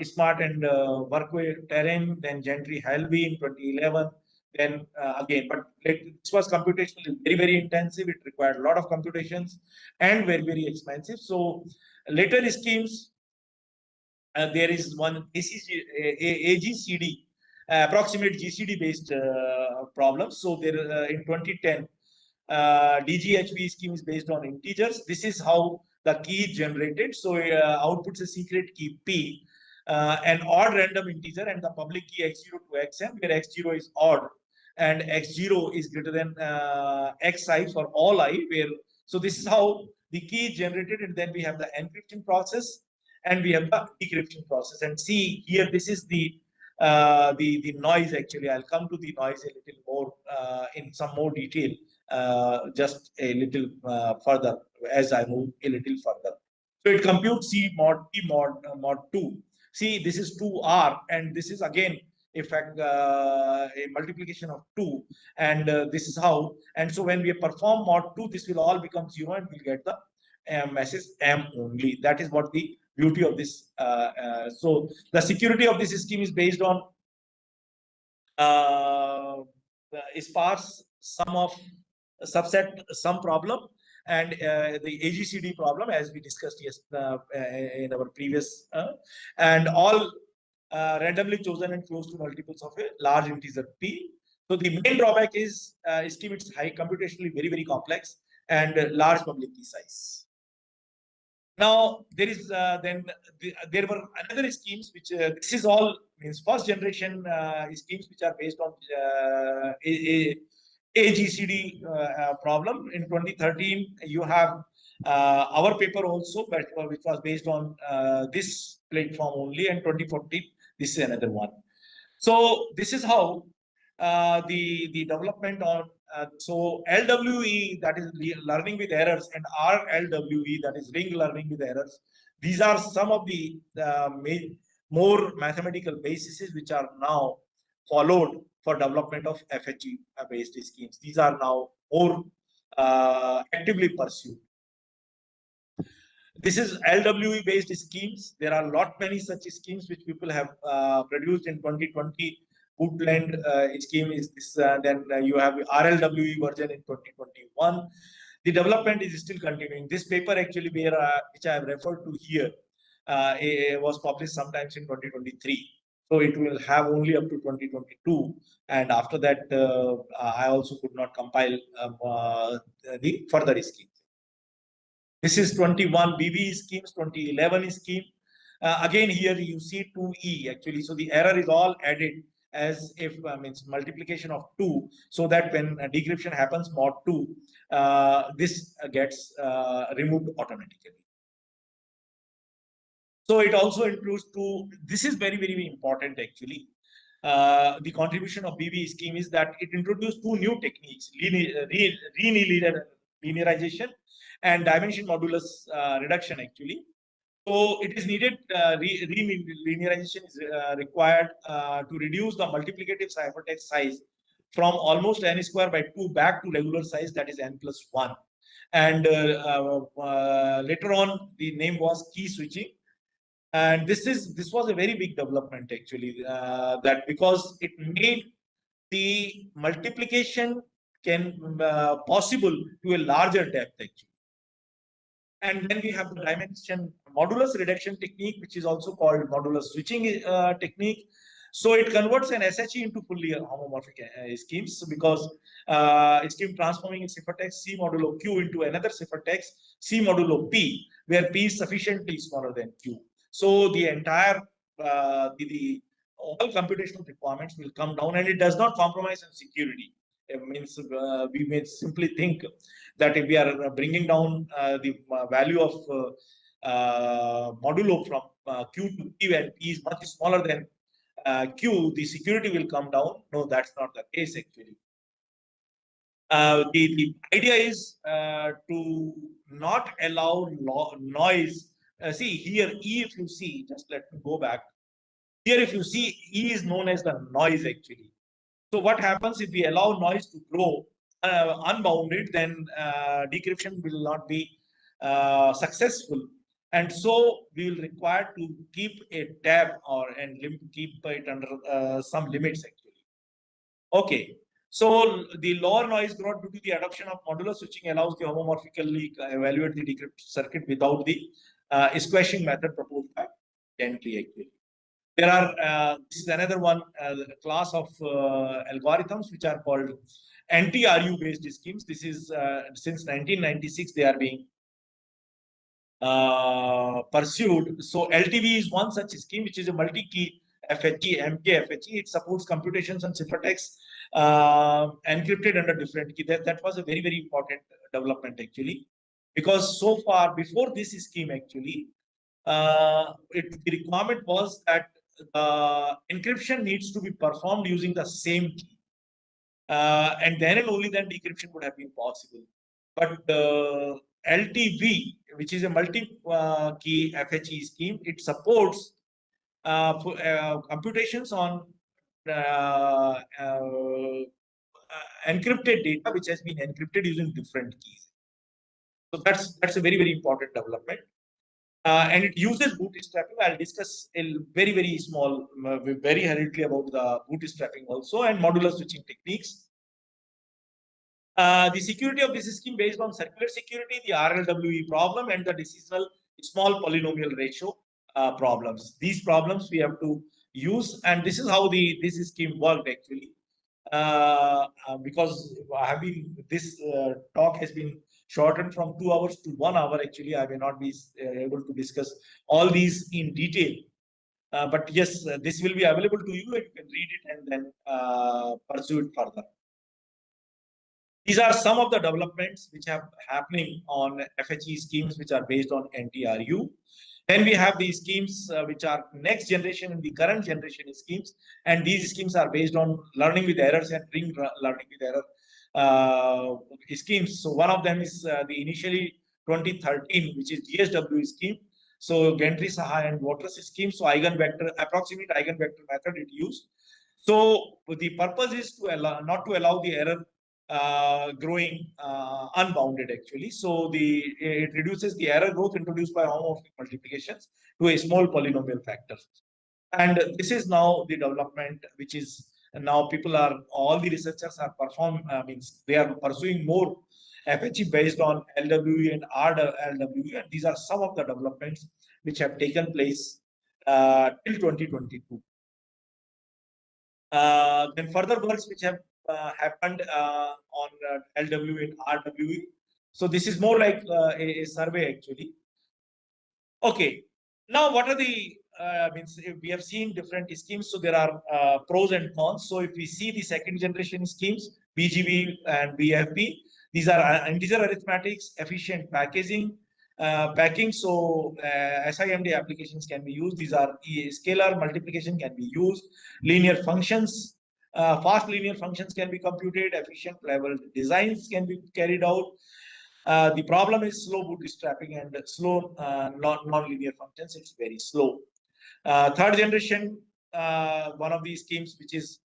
Speaker 2: Smart and Workway Terrain, then Gentry Halby in 2011. Then again, but this was computationally very, very intensive. It required a lot of computations and very, very expensive. So later schemes, there is one AGCD, approximate GCD based problem. So there in 2010, DGHV scheme is based on integers. This is how the key is generated. So outputs a secret key P, an odd random integer, and the public key x0 to xn, where x0 is odd and x0 is greater than xi for all I. Where so this is how the key is generated, and then we have the encryption process and we have the decryption process. And see here, this is the noise actually. I'll come to the noise a little more in some more detail just a little further as I move a little further. So it computes C mod P mod 2. See, this is 2R, and this is again in fact a multiplication of 2, and this is how. And so when we perform mod 2, this will all become 0, and we'll get the message M only. That is what the beauty of this. So the security of this scheme is based on sparse some problem, and the AGCD problem, as we discussed in our previous, and all randomly chosen and close to multiples of a large integer p. So the main drawback is scheme it's high computationally very complex and large public key size. Now there is there were another schemes which this is all means first generation schemes which are based on AGCD problem. In 2013 you have our paper also, but which was based on this platform only, and 2014 this is another one. So this is how the development on so LWE, that is learning with errors, and RLWE, that is ring learning with errors. These are some of the more mathematical bases which are now followed for development of FHE based schemes. These are now more actively pursued. This is LWE based schemes. There are many such schemes which people have produced in 2020. Woodland scheme is this, then you have RLWE version in 2021. The development is still continuing. This paper actually which I have referred to here was published sometimes in 2023. So it will have only up to 2022, and after that I also could not compile the further schemes. This is 21 BB schemes, 2011 scheme. Again, here you see 2E actually. So the error is all added as if means multiplication of 2, so that when decryption happens mod 2, this gets removed automatically. So it also includes this is very important actually. The contribution of BB scheme is that it introduced two new techniques, linearization and dimension modulus reduction actually. So it is needed, linearization is required to reduce the multiplicative ciphertext size from almost n square by 2 back to regular size, that is n plus 1. And later on the name was key switching. And this was a very big development actually, that because it made the multiplication possible to a larger depth actually. And then we have the dimension modulus reduction technique, which is also called modulus switching technique. So it converts an SHE into fully homomorphic schemes, because scheme transforming a ciphertext C modulo Q into another ciphertext C modulo P, where P is sufficiently smaller than Q. So the entire all computational requirements will come down, and it does not compromise on security. It means we may simply think that if we are bringing down the value of modulo from Q to P, and P is much smaller than Q, the security will come down. No, that's not the case actually. The idea is to not allow noise. See here, E, if you see, just let me go back. Here, if you see, E is known as the noise actually. So what happens if we allow noise to grow unbounded, then decryption will not be successful. And so we will require to keep a tab and keep it under some limits actually. Okay. So the lower noise growth due to the adoption of modular switching allows the homomorphically evaluate the decrypt circuit without the squashing method proposed by Bentley actually. There are this is another one class of algorithms which are called anti-RU based schemes. This is since 1996 they are being pursued. So LTV is one such scheme, which is a multi-key FHE, MKFHE. It supports computations on ciphertext encrypted under different key. That was a very important development actually, because so far before this scheme actually, the requirement was that encryption needs to be performed using the same key, and then and only then decryption would have been possible. But LTV, which is a multi-key FHE scheme, it supports computations on encrypted data which has been encrypted using different keys. So that's a very important development. And it uses bootstrapping. I'll discuss a very small, very hurriedly about the bootstrapping also, and modular switching techniques. The security of this scheme based on circular security, the RLWE problem, and the decisional small polynomial ratio problems. These problems we have to use, and this is how this scheme worked actually. Because this talk has been shortened from 2 hours to 1 hour. Actually, I may not be able to discuss all these in detail. But yes, this will be available to you, and you can read it and then pursue it further. These are some of the developments which are happening on FHE schemes which are based on NTRU. Then we have these schemes which are next generation and the current generation schemes, and these schemes are based on learning with errors and ring learning with error schemes. So one of them is the initially 2013, which is GSW scheme. So Gentry, Saha, and Waters scheme. So eigenvector, approximate eigenvector method it used. So the purpose is to allow, not to allow the error growing unbounded actually. So it reduces the error growth introduced by homomorphic multiplications to a small polynomial factor. And this is now the development which is now all the researchers are they are pursuing more FHE based on LWE and RLWE, and these are some of the developments which have taken place till 2022. Then further works which have happened on LWE and RWE. So this is more like a survey actually. Okay, now what are the we have seen different schemes, so there are pros and cons. So if we see the second generation schemes, BGB and BFB, these are integer arithmetics, efficient packing. So SIMD applications can be used. These are scalar multiplication can be used. Linear functions, fast linear functions can be computed. Efficient level designs can be carried out. The problem is slow bootstrapping and slow non-linear functions. It's very slow. Third generation, one of these schemes, which is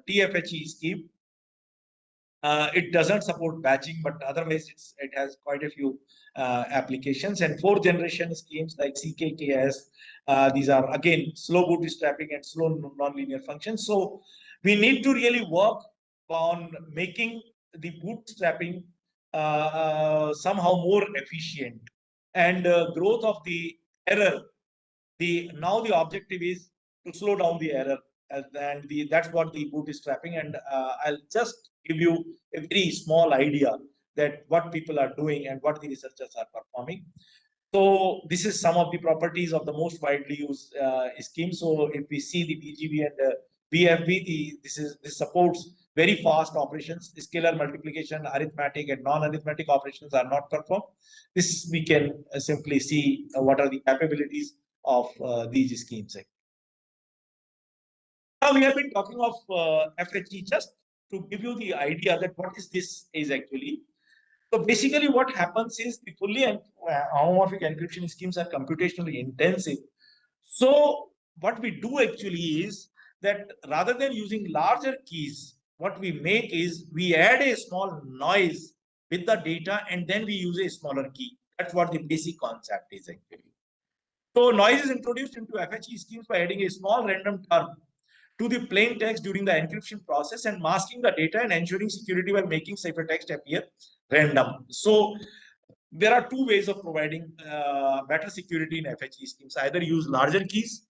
Speaker 2: TFHE scheme. It doesn't support batching, but otherwise it has quite a few applications. And fourth generation schemes like CKKS, these are again slow bootstrapping and slow non-linear functions. So we need to really work on making the bootstrapping somehow more efficient, and growth of the error. Now the objective is to slow down the error, and that's what the bootstrapping. And I'll just give you a very small idea that what people are doing and what the researchers are performing. So this is some of the properties of the most widely used scheme. So if we see the BGB and BFB, this supports very fast operations. Scalar multiplication, arithmetic, and non-arithmetic operations are not performed. This we can simply see what are the capabilities of these schemes. Now we have been talking of FHE just to give you the idea that what is this is actually. So basically what happens is the fully homomorphic encryption schemes are computationally intensive. So what we do actually is that rather than using larger keys, what we make is we add a small noise with the data and then we use a smaller key. That's what the basic concept is actually. So noise is introduced into FHE schemes by adding a small random term to the plain text during the encryption process and masking the data and ensuring security while making ciphertext appear random. So there are two ways of providing better security in FHE schemes. Either use larger keys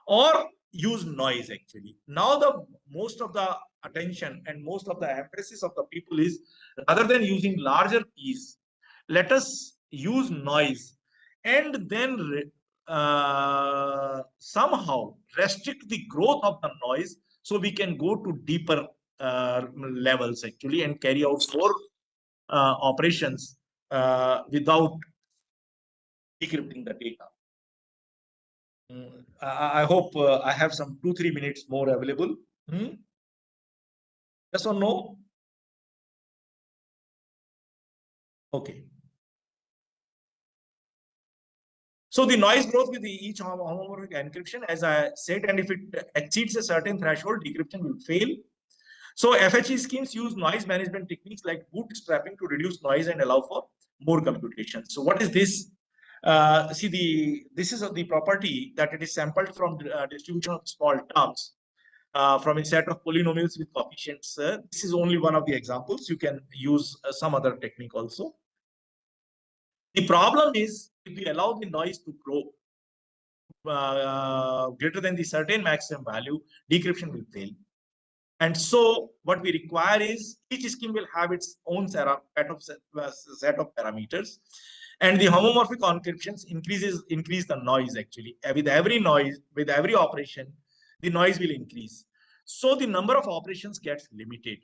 Speaker 2: or use noise actually. Now the most of the attention and most of the emphasis of the people is rather than using larger keys, let us use noise and then somehow restrict the growth of the noise so we can go to deeper levels actually and carry out more operations without decrypting the data. I hope I have some 2-3 minutes more available. Yes or no? Okay. So the noise growth with each homomorphic encryption, as I said, and if it exceeds a certain threshold, decryption will fail. So FHE schemes use noise management techniques like bootstrapping to reduce noise and allow for more computation. So what is this? This is the property that it is sampled from distribution of small terms. from a set of polynomials with coefficients. This is only one of the examples. You can use some other technique also. The problem is if we allow the noise to grow greater than the certain maximum value, decryption will fail. And so what we require is each scheme will have its own set of parameters. And the homomorphic encryptions increase the noise actually. With every noise, with every operation, the noise will increase. So the number of operations gets limited.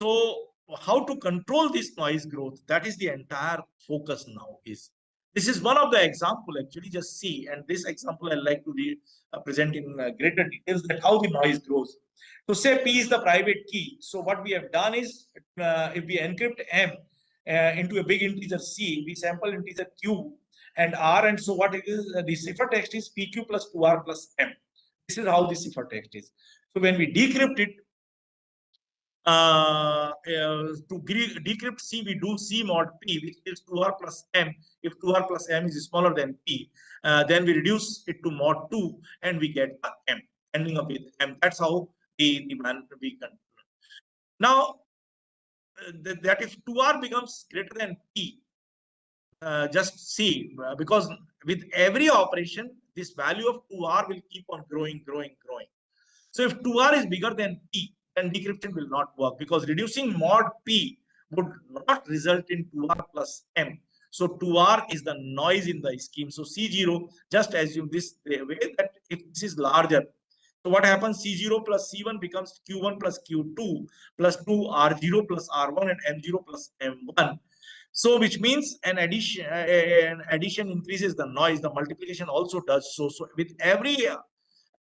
Speaker 2: So how to control this noise growth? That is the entire focus now. This is one of the example actually, just see, and this example I like to present in greater details that how the noise grows. So say P is the private key. So what we have done is if we encrypt M into a big integer C, we sample integer Q and R, and so what it is, the ciphertext is PQ plus 2R plus M. This is how the ciphertext is. So when we decrypt it, to decrypt C, we do C mod P, which is 2R plus M. If 2R plus M is smaller than P, then we reduce it to mod 2 and we get a M, ending up with M. That's how we control. Now, that if 2R becomes greater than P, just see, because with every operation, this value of 2R will keep on growing. So if 2R is bigger than P, then decryption will not work, because reducing mod P would not result in 2R plus M. So 2R is the noise in the scheme. So C0, just assume this way that if this is larger, so what happens? C0 plus C1 becomes Q1 plus Q2 plus 2 R0 plus R1 and M0 plus M1. So which means an addition increases the noise. The multiplication also does so. So with every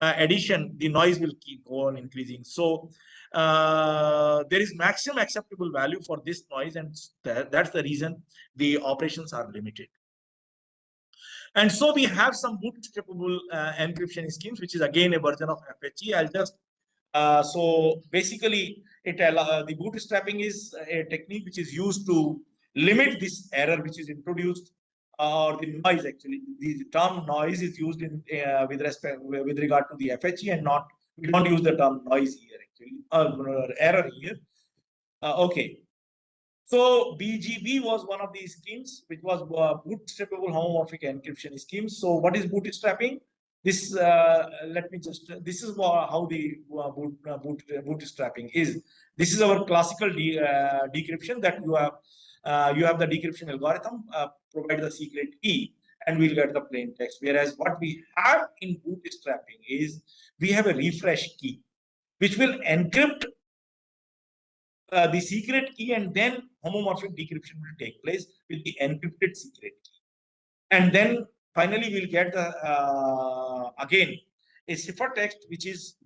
Speaker 2: addition, the noise will keep on increasing. So there is maximum acceptable value for this noise, and that's the reason the operations are limited. And so we have some bootstrapable encryption schemes, which is again a version of FHE. I'll just so basically the bootstrapping is a technique which is used to limit this error which is introduced, or the noise actually. The term noise is used in with regard to the FHE, and not, we don't use the term noise here actually, error here. Okay. So BGB was one of these schemes, which was bootstrappable homomorphic encryption schemes. So what is bootstrapping? This let me just. This is how the bootstrapping is. This is our classical decryption that you have. You have the decryption algorithm, provide the secret key, and we'll get the plain text. Whereas what we have in bootstrapping is we have a refresh key, which will encrypt the secret key, and then homomorphic decryption will take place with the encrypted secret key. And then finally, we'll get again a ciphertext, which is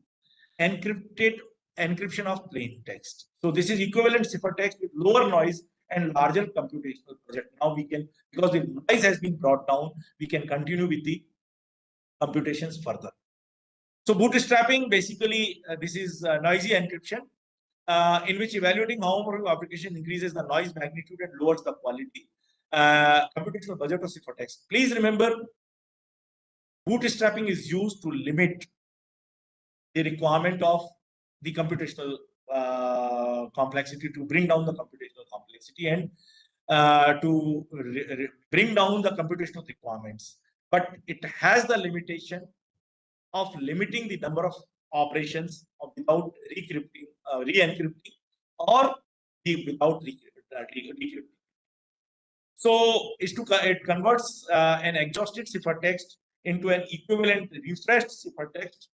Speaker 2: encryption of plain text. So this is equivalent ciphertext with lower noise and larger computational budget. Now we can, because the noise has been brought down, we can continue with the computations further. So bootstrapping, basically, this is noisy encryption, in which evaluating homomorphic application increases the noise magnitude and lowers the quality. Computational budget of ciphertext. Please remember, bootstrapping is used to limit the requirement of the computational complexity, to bring down the computational complexity, and to bring down the computational requirements. But it has the limitation of limiting the number of operations without re-encrypting, or without decrypting. So it converts an exhausted ciphertext into an equivalent refreshed ciphertext,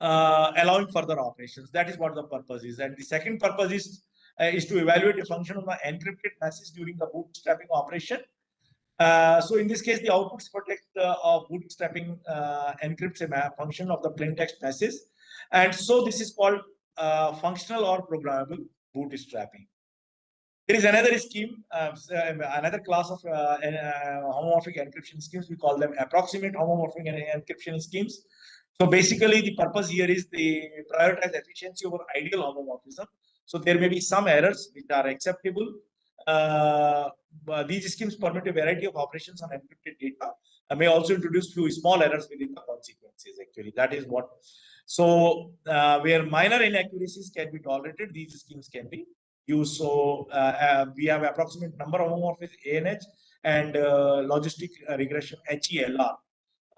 Speaker 2: allowing further operations. That is what the purpose is. And the second purpose is to evaluate a function of the encrypted message during the bootstrapping operation. So in this case, the output ciphertext of bootstrapping encrypts a function of the plaintext message. And so this is called functional or programmable bootstrapping. There is another scheme, another class of homomorphic encryption schemes. We call them approximate homomorphic encryption schemes. So basically, the purpose here is they prioritize efficiency over ideal homomorphism. So there may be some errors which are acceptable. These schemes permit a variety of operations on encrypted data. May also introduce few small errors within the consequences actually. actually. That is what. So where minor inaccuracies can be tolerated, these schemes can be used. So we have approximate number of homomorphic ANH and logistic regression HELR.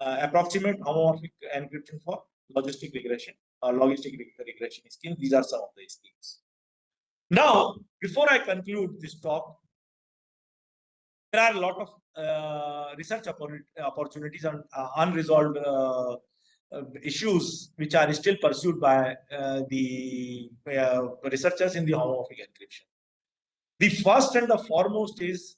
Speaker 2: Approximate homomorphic encryption for logistic regression or logistic regression schemes. These are some of the schemes. Now, before I conclude this talk, there are a lot of research opportunities and unresolved issues which are still pursued by the researchers in the homomorphic encryption. The first and the foremost is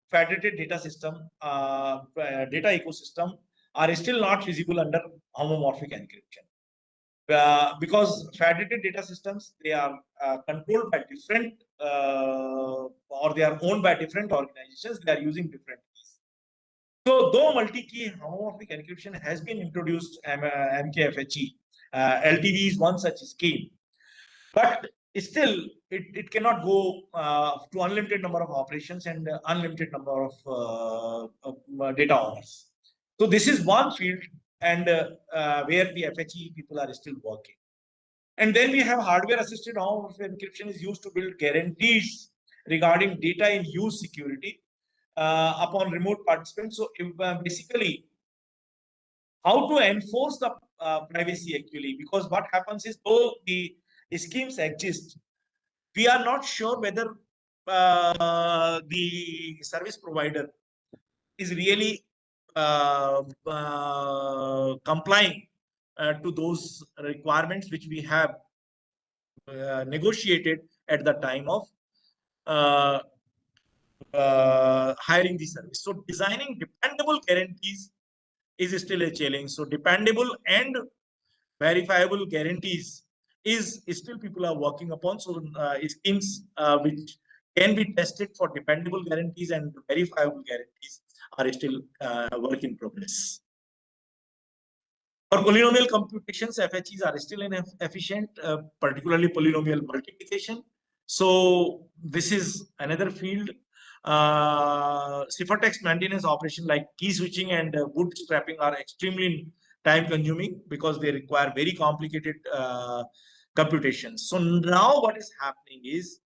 Speaker 2: federated data system, data ecosystem are still not feasible under homomorphic encryption. Because federated data systems, they are controlled by different or they are owned by different organizations, they are using different keys. So though multi-key homomorphic encryption has been introduced, MKFHE, LTV is one such scheme, but still it cannot go to unlimited number of operations and unlimited number of data owners. So this is one field and where the FHE people are still working. And then we have hardware assisted homomorphic encryption is used to build guarantees regarding data in use security upon remote participants. So basically, how to enforce the privacy actually, because what happens is though the schemes exist, we are not sure whether the service provider is really complying to those requirements which we have negotiated at the time of hiring the service. So designing dependable guarantees is still a challenge. So dependable and verifiable guarantees is still people are working upon. So schemes which can be tested for dependable guarantees and verifiable guarantees are still work in progress. For polynomial computations, FHEs are still inefficient, particularly polynomial multiplication. So this is another field. Ciphertext maintenance operation like key switching and bootstrapping are extremely time consuming because they require very complicated computations. So now what is happening is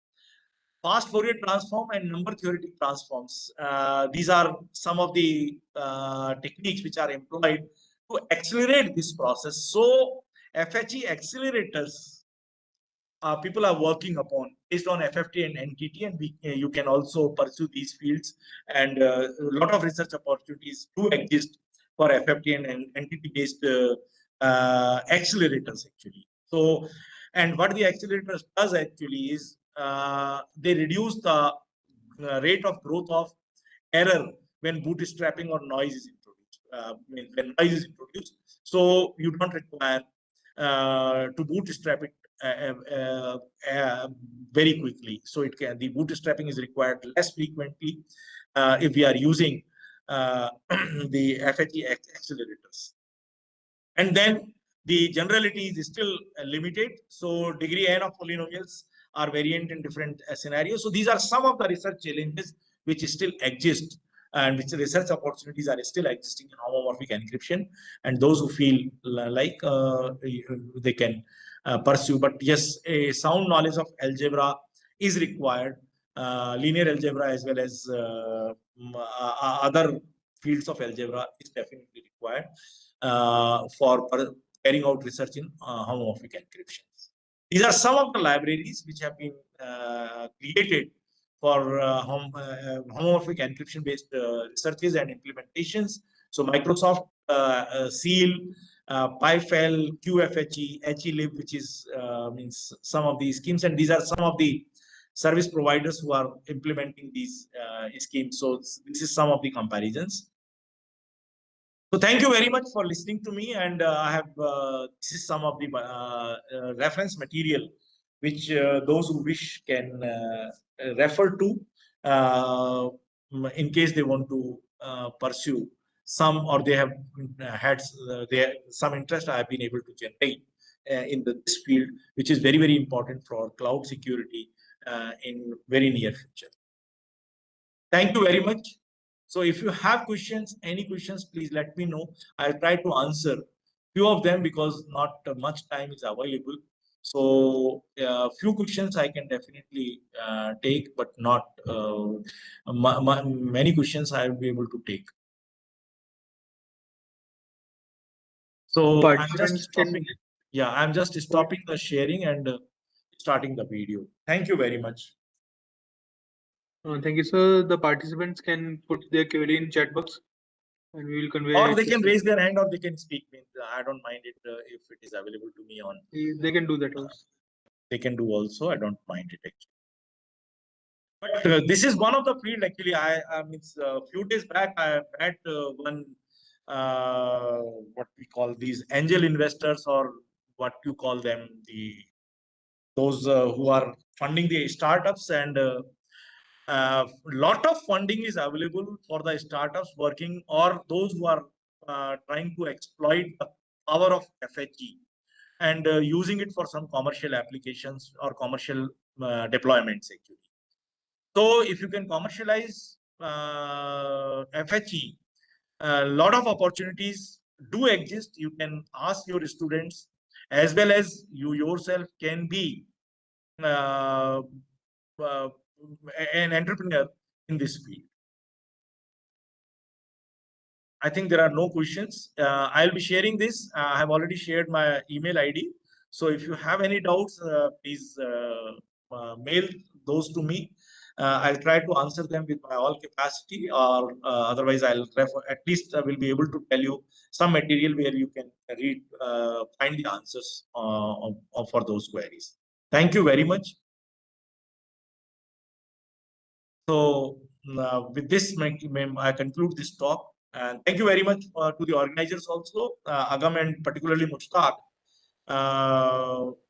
Speaker 2: fast Fourier transform and number theoretic transforms. These are some of the techniques which are employed to accelerate this process. So FHE accelerators people are working upon based on FFT and NTT, and you can also pursue these fields. And a lot of research opportunities do exist for FFT and NTT based accelerators actually. So, and what the accelerators does actually is they reduce the rate of growth of error when bootstrapping or noise is introduced. When noise is introduced, so you don't require to bootstrap it very quickly. So it can, the bootstrapping is required less frequently if we are using the FHE accelerators. And then the generality is still limited. So degree n of polynomials are variant in different scenarios. So these are some of the research challenges which still exist and which research opportunities are still existing in homomorphic encryption. And those who feel like they can pursue. But yes, a sound knowledge of algebra is required, linear algebra as well as other fields of algebra is definitely required for carrying out research in homomorphic encryption. These are some of the libraries which have been created for homomorphic encryption based researches and implementations. So Microsoft Seal, PyFL, QFHE, HELib, which is means some of these schemes, and these are some of the service providers who are implementing these schemes. So this is some of the comparisons. So thank you very much for listening to me, and I have this is some of the reference material which those who wish can refer to in case they want to pursue some, or they have had some interest I have been able to generate in this field, which is very, very important for cloud security in very near future. Thank you very much. So if you have questions, any questions, please let me know. I'll try to answer few of them because not much time is available. So few questions I can definitely take, but not many questions I will be able to take. So I'm just
Speaker 1: Participants can
Speaker 2: stopping. Yeah, I'm just stopping the sharing and starting the video. Thank you very much.
Speaker 1: thank you, sir. The participants can put their query in chat box, and we will convey.
Speaker 2: Or
Speaker 1: it
Speaker 2: they
Speaker 1: to
Speaker 2: can
Speaker 1: sir.
Speaker 2: raise their hand, or they can speak. I don't mind it if it is available to me on.
Speaker 1: They can do that also.
Speaker 2: They can do also. I don't mind it actually. But this is one of the field actually. I mean, a few days back I met one what we call these angel investors, or what you call them, those who are funding the startups, and lot of funding is available for the startups working, or those who are trying to exploit the power of FHE and using it for some commercial applications or commercial deployments actually. So if you can commercialize FHE, a lot of opportunities do exist. You can ask your students, as well as you yourself can be uh, uh, an entrepreneur in this field. I think there are no questions. I'll be sharing this. I have already shared my email ID. So if you have any doubts, please mail those to me. I'll try to answer them with my all capacity, or otherwise I'll refer, at least I will be able to tell you some material where you can read, find the answers for those queries. Thank you very much. So with this, I conclude this talk. And thank you very much to the organizers also, Agam and particularly Mushtaq,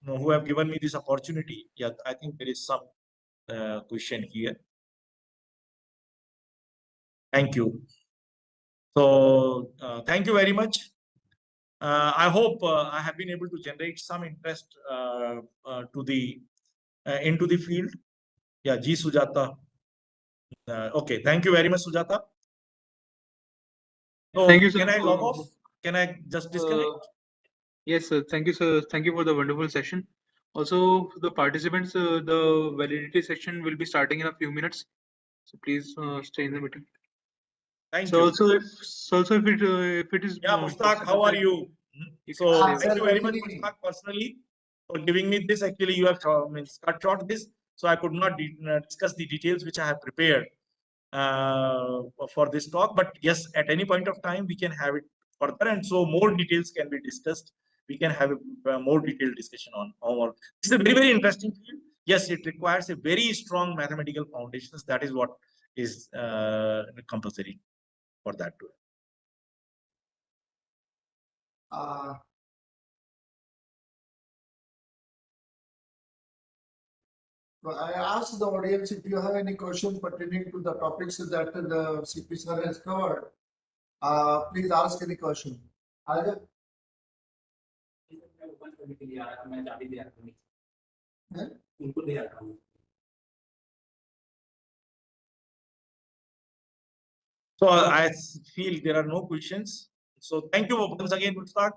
Speaker 2: who have given me this opportunity. Yeah, I think there is some question here. Thank you. So thank you very much. I hope I have been able to generate some interest to the into the field. Yeah, G Sujata. Okay, thank you very much, Sujata. So
Speaker 1: Thank you, sir.
Speaker 2: can I log off? Can I just disconnect?
Speaker 1: Yes, sir. Thank you, sir. Thank you for the wonderful session. Also, the participants, the validity section will be starting in a few minutes. So please stay in the meeting.
Speaker 2: Thank
Speaker 1: So
Speaker 2: you.
Speaker 1: also, if it is
Speaker 2: Yeah, Mushtaq, how are you? So
Speaker 1: can
Speaker 2: thank
Speaker 1: say
Speaker 2: you very much, Mushtaq, personally, for giving me this. Actually, you have cut short this, so I could not discuss the details which I have prepared for this talk. But yes, at any point of time, we can have it further, and so more details can be discussed. We can have a more detailed discussion on all. It's a very, very interesting field. Yes, it requires a very strong mathematical foundations. That is what is compulsory for that to.
Speaker 3: Well, I asked the audience if you have any questions pertaining to the topics that the CP sir has covered. Please ask any question. Either.
Speaker 2: So I feel there are no questions. So thank you once again, Mushtaq.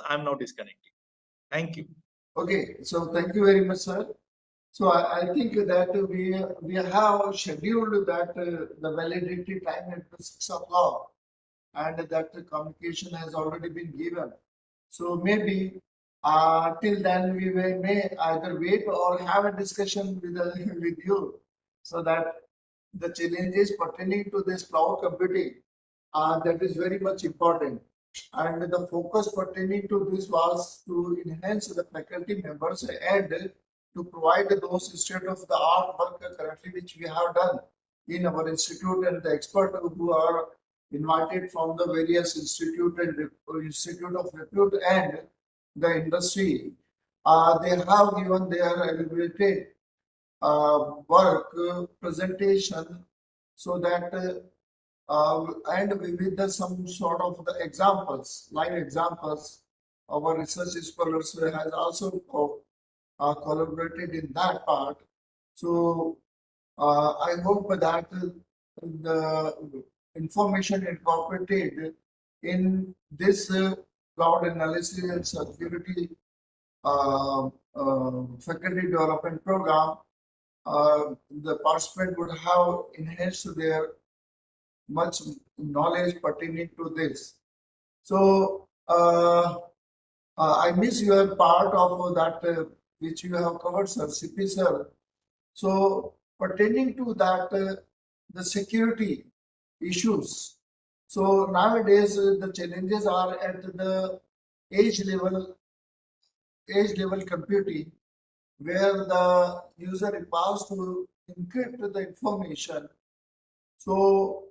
Speaker 2: I'm now disconnecting. Thank you.
Speaker 3: Okay, so thank you very much, sir. So I think that we have scheduled that the validity time at 6 o'clock, and that the communication has already been given. So maybe till then we may either wait or have a discussion with with you, so that the challenges pertaining to this cloud computing that is very much important. And the focus pertaining to this was to enhance the faculty members and to provide those state-of-the-art work currently which we have done in our institute, and the experts who are invited from the various institute and institute of repute and the industry. They have given their elaborated work presentation, so that and with some sort of the examples, live examples, our research scholars has also collaborated in that part. So I hope that the information incorporated in this cloud analysis and security faculty development program, the participant would have enhanced their much knowledge pertaining to this. So I miss your part of that which you have covered, sir, CP sir. So pertaining to that, the security issues. So nowadays the challenges are at the edge level computing, where the user requires to encrypt the information. So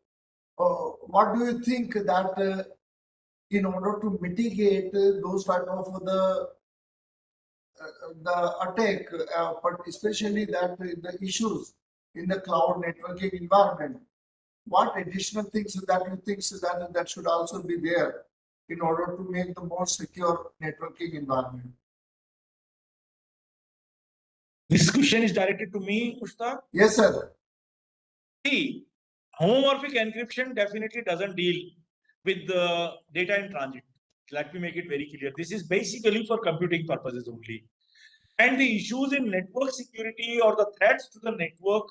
Speaker 3: what do you think that in order to mitigate those type of the attack, but especially that the issues in the cloud networking environment, what additional things that you think that should also be there in order to make the more secure networking environment?
Speaker 2: This question is directed to me, Mushtaq.
Speaker 3: Yes, sir.
Speaker 2: See, homomorphic encryption definitely doesn't deal with the data in transit. Let me make it very clear. This is basically for computing purposes only. And the issues in network security or the threats to the network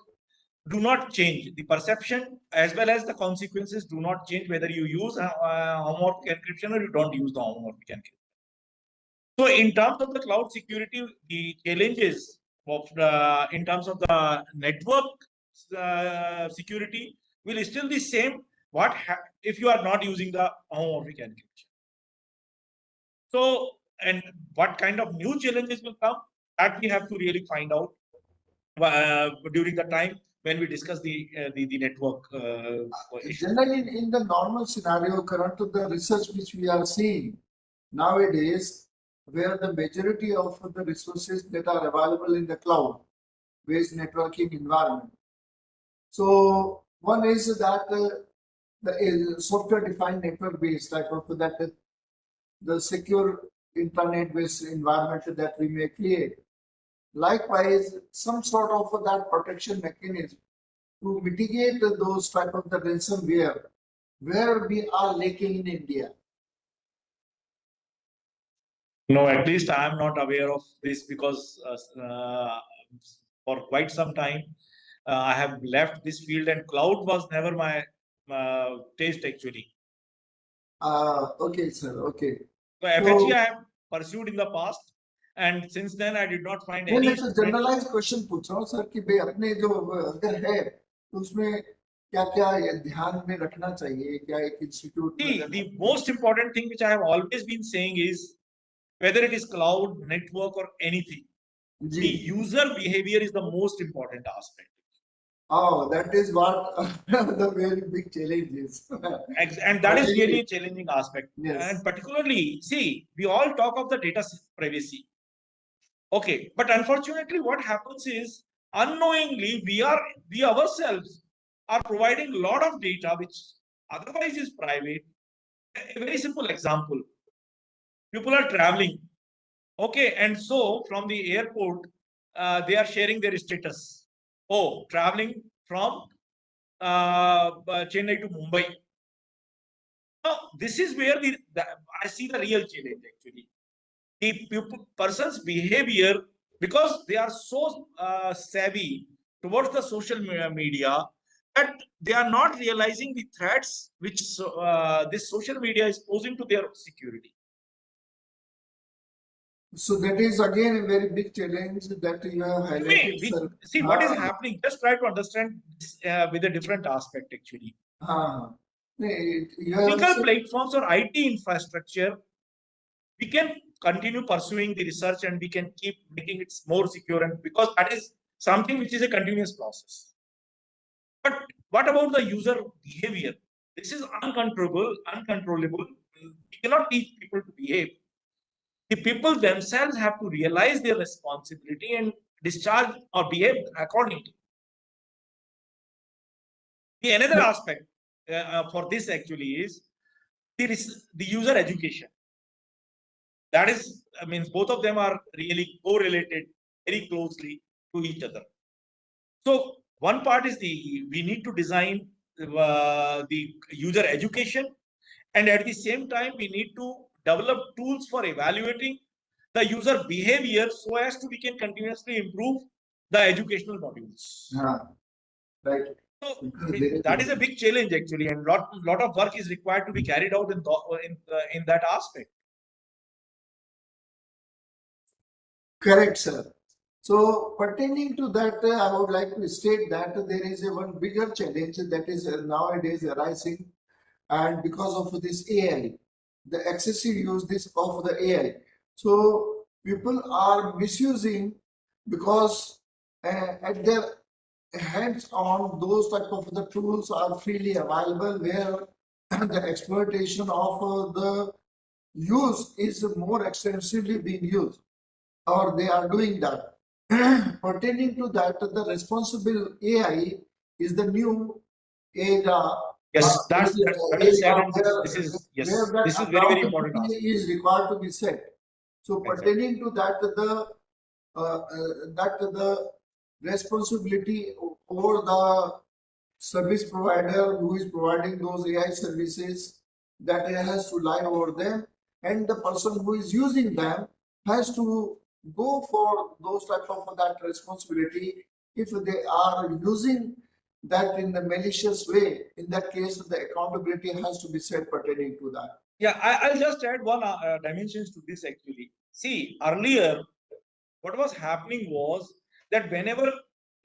Speaker 2: do not change. The perception as well as the consequences do not change whether you use homomorphic encryption or you don't use the homomorphic encryption. So in terms of the cloud security, the challenges of in terms of the network security will still be same. If you are not using the homomorphic encryption? So, and what kind of new challenges will come, that we have to really find out during the time when we discuss the network issue.
Speaker 3: Generally, in the normal scenario, current to the research which we are seeing nowadays, where the majority of the resources that are available in the cloud-based networking environment. So one is that the software-defined network-based type of that the secure internet-based environment that we may create. Likewise, some sort of that protection mechanism to mitigate those type of the ransomware where we are lacking in India.
Speaker 2: No, at least I am not aware of this because for quite some time I have left this field and cloud was never my taste actually.
Speaker 3: Okay, sir. Okay.
Speaker 2: So FHE I have pursued in the past, and since then I did not find any.
Speaker 3: मैं generalise question पूछ रहा हूँ sir कि भाई अपने जो अगर है तो उसमें क्या क्या ध्यान में रखना चाहिए, क्या एक इंस्टीट्यूट में?
Speaker 2: The most important thing which I have always been saying is whether it is cloud, network, or anything, the user behavior is the most important aspect.
Speaker 3: Oh, that is what the very big challenge is.
Speaker 2: And that is really a challenging aspect.
Speaker 3: Yes.
Speaker 2: And particularly, see, we all talk of the data privacy. Okay, but unfortunately, what happens is unknowingly we ourselves are providing a lot of data which otherwise is private. A very simple example: people are traveling, okay, and so from the airport, they are sharing their status. Oh, traveling from Chennai to Mumbai. Now, this is where I see the real challenge actually. The person's behavior, because they are so savvy towards the social media, that they are not realizing the threats which this social media is posing to their security.
Speaker 3: So that is again a very big challenge that you have highlighted.
Speaker 2: See what is happening. Just try to understand this with a different aspect actually. Physical platforms or IT infrastructure, we can continue pursuing the research and we can keep making it more secure, and because that is something which is a continuous process. But what about the user behavior? This is uncontrollable. We cannot teach people to behave. The people themselves have to realize their responsibility and discharge or behave accordingly. Another aspect for this actually is the user education. That is, I mean, both of them are really correlated very closely to each other. So one part is we need to design the user education, and at the same time we need to develop tools for evaluating the user behavior so as to we can continuously improve the educational modules.
Speaker 3: Right.
Speaker 2: So that is a big challenge actually, and lot of work is required to be carried out in that aspect.
Speaker 3: Correct, sir. So pertaining to that, I would like to state that there is a one bigger challenge that is nowadays arising, and because of this AI, the excessive use of the AI. So people are misusing because at their hands on those type of the tools are freely available, where the exploitation of the use is more extensively being used, or they are doing that. Pertaining to that, the responsible AI is the new era.
Speaker 2: Yes, that is said, and
Speaker 3: where
Speaker 2: this is yes,
Speaker 3: where that
Speaker 2: this is very important
Speaker 3: accountability
Speaker 2: aspect.
Speaker 3: is required to be set. So
Speaker 2: Exactly.
Speaker 3: pertaining to that, the responsibility over the service provider who is providing those AI services, that has to lie over them, and the person who is using them has to go for those type of that responsibility. If they are using that in the malicious way, in that case the accountability has to be set pertaining to that.
Speaker 2: Yeah, I'll just add one dimensions to this actually. See, earlier, what was happening was that whenever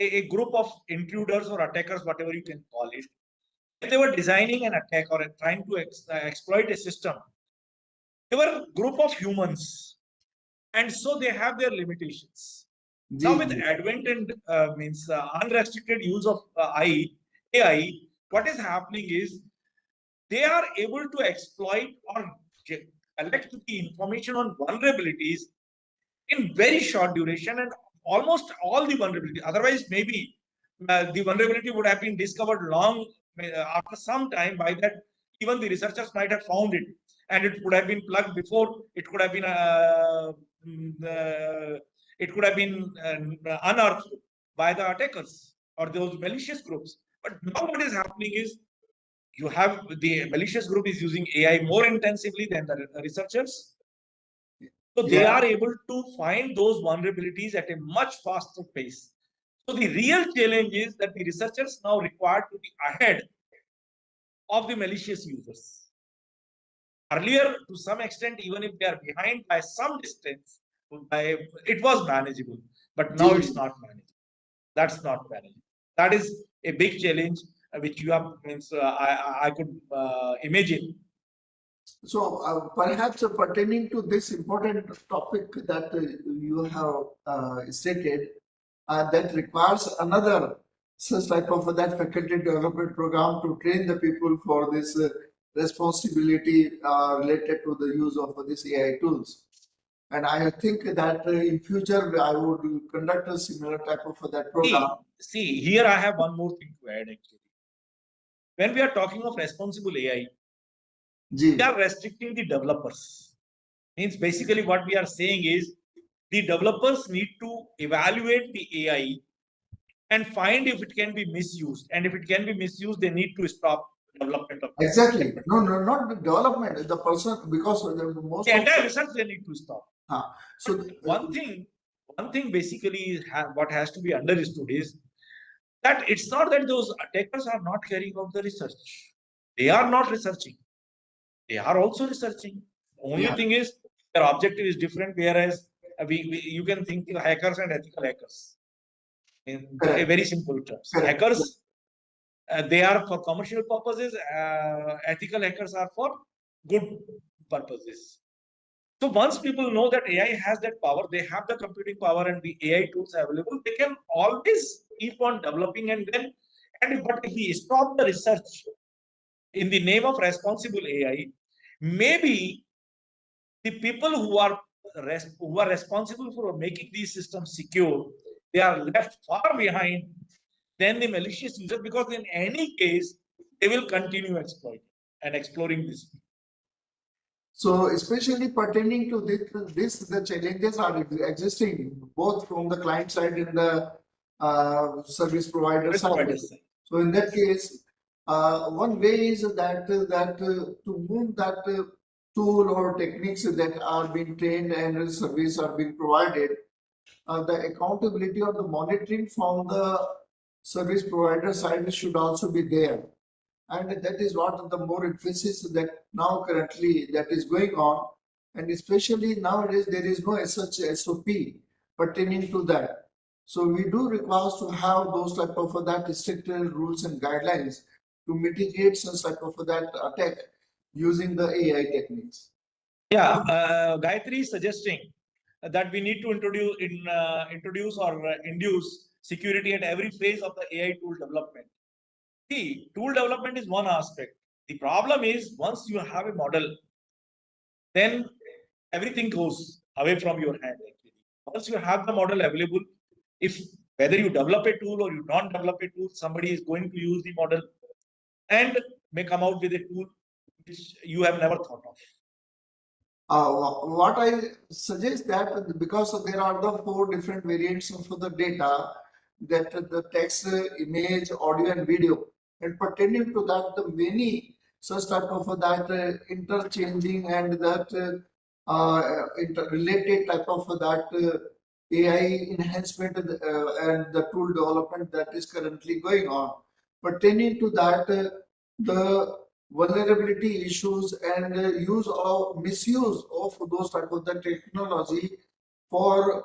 Speaker 2: a group of intruders or attackers, whatever you can call it, if they were designing an attack or trying to exploit a system, they were a group of humans, and so they have their limitations. Now, with advent and means unrestricted use of AI, what is happening is they are able to exploit or collect the information on vulnerabilities in very short duration, and almost all the vulnerability. Otherwise, maybe the vulnerability would have been discovered long after some time. By that, even the researchers might have found it, and it would have been plugged before. It could have been unearthed by the attackers or those malicious groups. But now, what is happening is you have the malicious group is using AI more intensively than the researchers. So they are able to find those vulnerabilities at a much faster pace. So the real challenge is that the researchers now required to be ahead of the malicious users. Earlier, to some extent, even if they are behind by some distance, it was manageable. But now it's not manageable. That's not manageable. That is a big challenge which you have means I could imagine.
Speaker 3: So perhaps pertaining to this important topic that you have stated, that requires another such type of that faculty development program to train the people for this responsibility related to the use of this AI tools. And I think that in future I would conduct a similar type of that program.
Speaker 2: See, here I have one more thing to add actually. When we are talking of responsible AI, we are restricting the developers. Means basically what we are saying is the developers need to evaluate the AI and find if it can be misused. And if it can be misused, they need to stop development of
Speaker 3: exactly. No, not the development. The person, because most
Speaker 2: the entire research they need to stop.
Speaker 3: So
Speaker 2: one thing basically what has to be understood is that it's not that those attackers are not carrying out the research. They are not researching. They are also researching. The only thing is their objective is different. Whereas you can think of hackers and ethical hackers in a very simple terms. Hackers, they are for commercial purposes. Ethical hackers are for good purposes. So once people know that AI has that power, they have the computing power and the AI tools available, they can always keep on developing but if we stop the research in the name of responsible AI, maybe the people who are responsible for making these systems secure, they are left far behind than the malicious users, because in any case, they will continue exploiting and exploring this.
Speaker 3: So especially pertaining to this, the challenges are existing both from the client side and the service provider side. So in that case, one way is that to move that tool or techniques that are being trained and service are being provided, the accountability or the monitoring from the service provider side should also be there. And that is what the more emphasis that now currently that is going on. And especially nowadays, there is no such SOP pertaining to that. So we do require to have those type of that stricter rules and guidelines to mitigate such type of that attack using the AI techniques.
Speaker 2: Yeah, Gayatri is suggesting that we need to introduce or induce security at every phase of the AI tool development. See, tool development is one aspect. The problem is once you have a model, then everything goes away from your hand. Actually, once you have the model available, if whether you develop a tool or you don't develop a tool, somebody is going to use the model and may come out with a tool which you have never thought of.
Speaker 3: What I suggest that because there are the 4 different variants of the data, that the text, image, audio, and video, and pertaining to that, the many such type of that interchanging and that interrelated type of that AI enhancement and the tool development that is currently going on. Pertaining to that, the vulnerability issues and use or misuse of those type of the technology for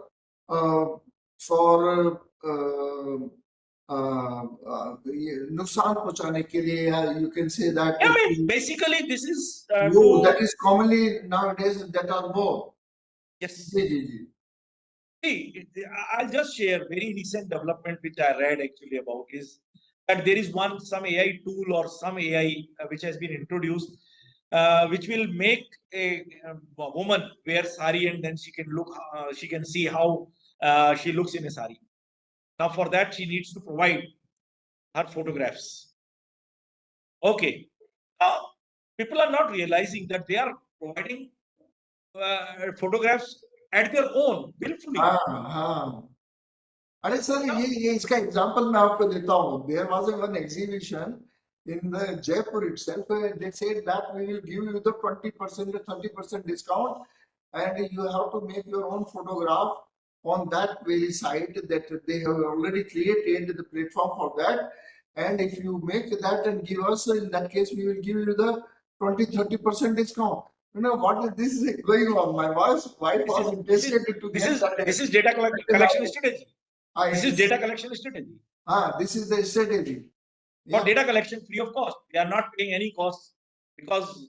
Speaker 3: नुकसान पहुंचाने के लिए, you can say that.
Speaker 2: I mean, basically, this is
Speaker 3: that is commonly nowadays that are more.
Speaker 2: Yes.
Speaker 3: जी, जी, जी.
Speaker 2: See, I'll just share very recent development which I read actually about is that there is some AI tool or some AI which has been introduced, which will make a woman wear sari and then she can see how she looks in a sari. Now, for that, she needs to provide her photographs. Okay. Now, people are not realizing that they are providing photographs at their own willfully.
Speaker 3: अरे sir ये इसका example मैं आपको देता हूँ. There was one exhibition in the Jaipur itself. They said that we will give you the 20% or 30% discount, and you have to make your own photograph on that very site that they have already created the platform for that. And if you make that and give us, in that case, we will give you the 20-30% discount. You know what is this going on? My wife was interested to get that.
Speaker 2: This is data collection strategy. This is data collection strategy.
Speaker 3: This is the strategy.
Speaker 2: For data collection free of cost. They are not paying any cost because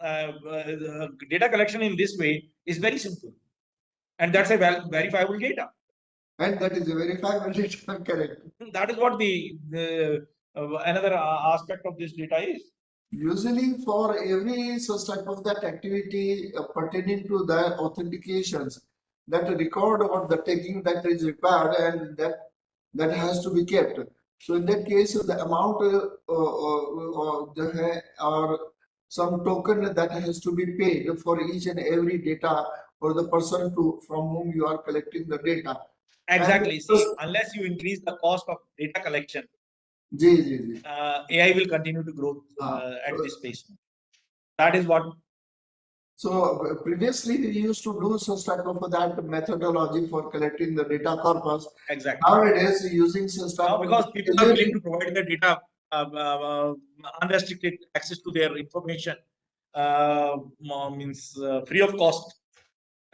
Speaker 2: data collection in this way is very simple. And that's a verifiable data.
Speaker 3: And that is a verifiable data, correct.
Speaker 2: That is what another aspect of this data is.
Speaker 3: Usually for every such type of that activity pertaining to the authentications, that record or the tagging that is required and that has to be kept. So in that case, the amount or some token that has to be paid for each and every data or the person from whom you are collecting the data.
Speaker 2: Exactly. See, unless you increase the cost of data collection, AI will continue to grow at this pace. That is what.
Speaker 3: So previously we used to do some type of that methodology for collecting the data corpus.
Speaker 2: Exactly.
Speaker 3: Nowadays using some type
Speaker 2: now because people are willing to provide the data unrestricted access to their information means free of cost,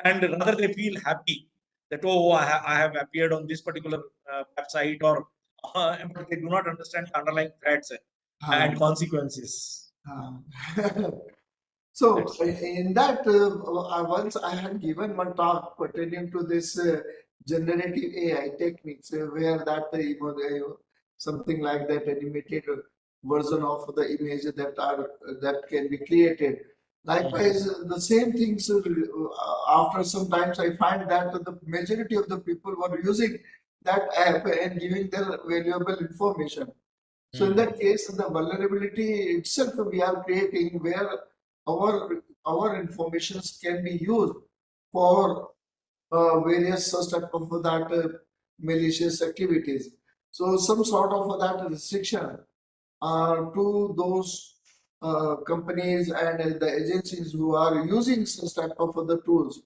Speaker 2: and rather they feel happy that I have appeared on this particular website or but they do not understand the underlying threats and consequences.
Speaker 3: So in that, once I had given one talk pertaining to this generative AI techniques, where that something like that animated version of the image that can be created. Likewise, the same things. After some times, I find that the majority of the people were using that app and giving their valuable information. So in that case, the vulnerability itself we are creating where our informations can be used for various such type of that malicious activities. So some sort of that restriction to those companies and the agencies who are using such type of other tools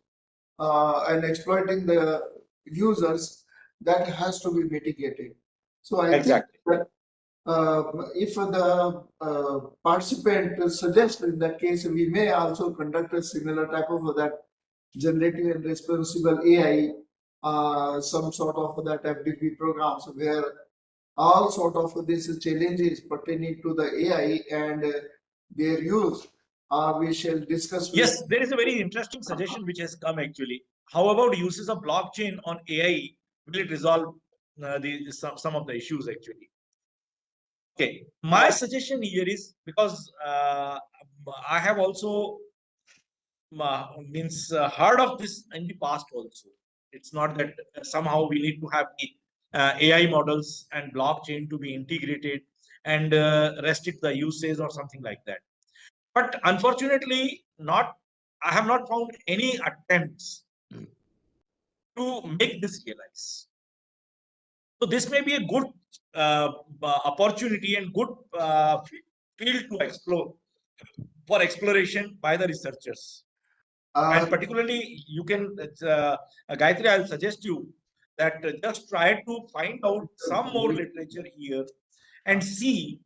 Speaker 3: and exploiting the users, that has to be mitigated. So I
Speaker 2: Exactly.
Speaker 3: think that if the participant suggests, in that case, we may also conduct a similar type of that generative and responsible AI, some sort of that FDP programs where all sort of these challenges pertaining to the AI and their use, we shall discuss with.
Speaker 2: Yes, there is a very interesting suggestion which has come actually. How about uses of blockchain on AI? Will it resolve some of the issues actually? Okay, my suggestion here is because I have also heard of this in the past also. It's not that somehow we need to have the AI models and blockchain to be integrated and restrict the usage or something like that. But unfortunately, I have not found any attempts to make this realize. So this may be a good opportunity and good field to explore for exploration by the researchers. And particularly, you can, Gayatri, I'll suggest you that just try to find out some more literature here and see,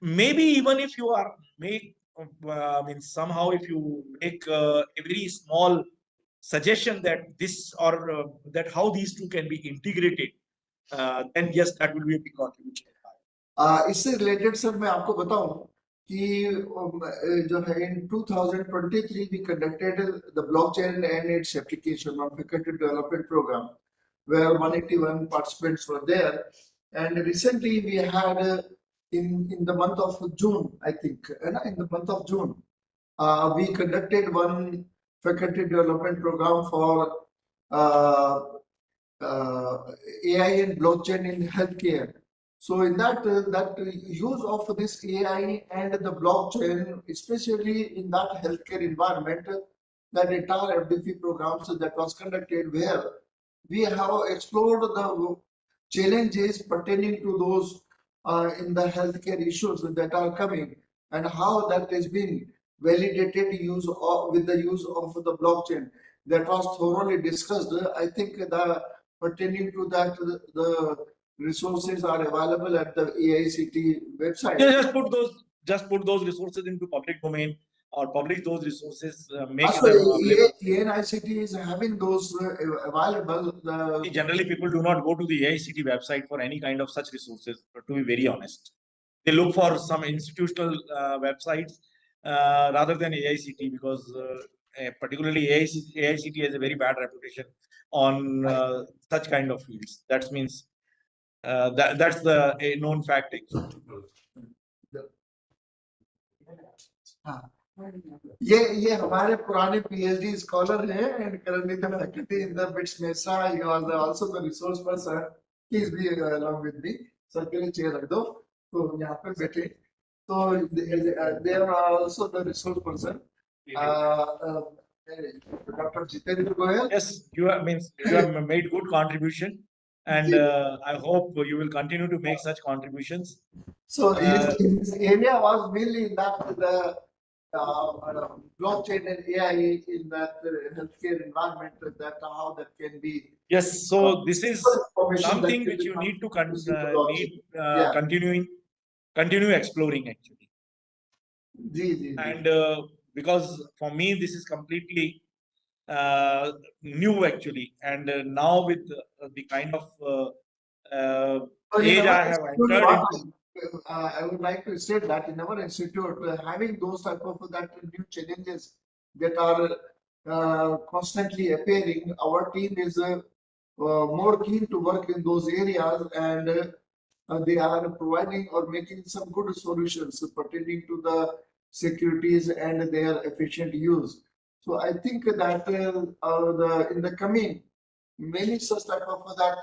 Speaker 2: maybe even if you are somehow if you make a very small suggestion that this or that how these two can be integrated, then yes, that will be a big contribution.
Speaker 3: इससे related sir मैं आपको बताऊं कि जो है in 2023 we conducted the blockchain and its application on faculty development program where 181 participants were there, and recently we had in the month of June, I think, in the month of June, we conducted one faculty development program for AI and blockchain in healthcare. So in that use of this AI and the blockchain, especially in that healthcare environment, that entire FDP programs that was conducted where we have explored the challenges pertaining to those in the healthcare issues that are coming and how that has been validated with the use of the blockchain. That was thoroughly discussed. I think the pertaining to that the resources are available at the AICT website.
Speaker 2: Yeah, just put those resources into public domain or publish those resources. Make
Speaker 3: Also,
Speaker 2: them available.
Speaker 3: AICT is having those available.
Speaker 2: Generally, people do not go to the AICT website for any kind of such resources. To be very honest, they look for some institutional websites rather than AICT because particularly AICT has a very bad reputation on such kind of fields. That means that's a known fact.
Speaker 3: ये हमारे पुराने PhD scholar हैं and currently the faculty in the BITS Mesa. He was also the resource person. Please be along with me. Sir के लिए chair रख दो तो यहाँ पे बैठे. So they are also the resource person. Dr. Jitendra Goyal.
Speaker 2: Yes, you have made good contribution, and I hope you will continue to make such contributions.
Speaker 3: So his area was mainly in that the blockchain and AI in that healthcare environment, that how that can be.
Speaker 2: Yes, so this is something which you need to continue exploring actually. And because for me this is completely new actually, and now with the kind of age I have entered into.
Speaker 3: I would like to state that in our institute, having those type of that new challenges that are constantly appearing, our team is more keen to work in those areas, and they are providing or making some good solutions pertaining to the securities and their efficient use. So I think that in the coming many such type of that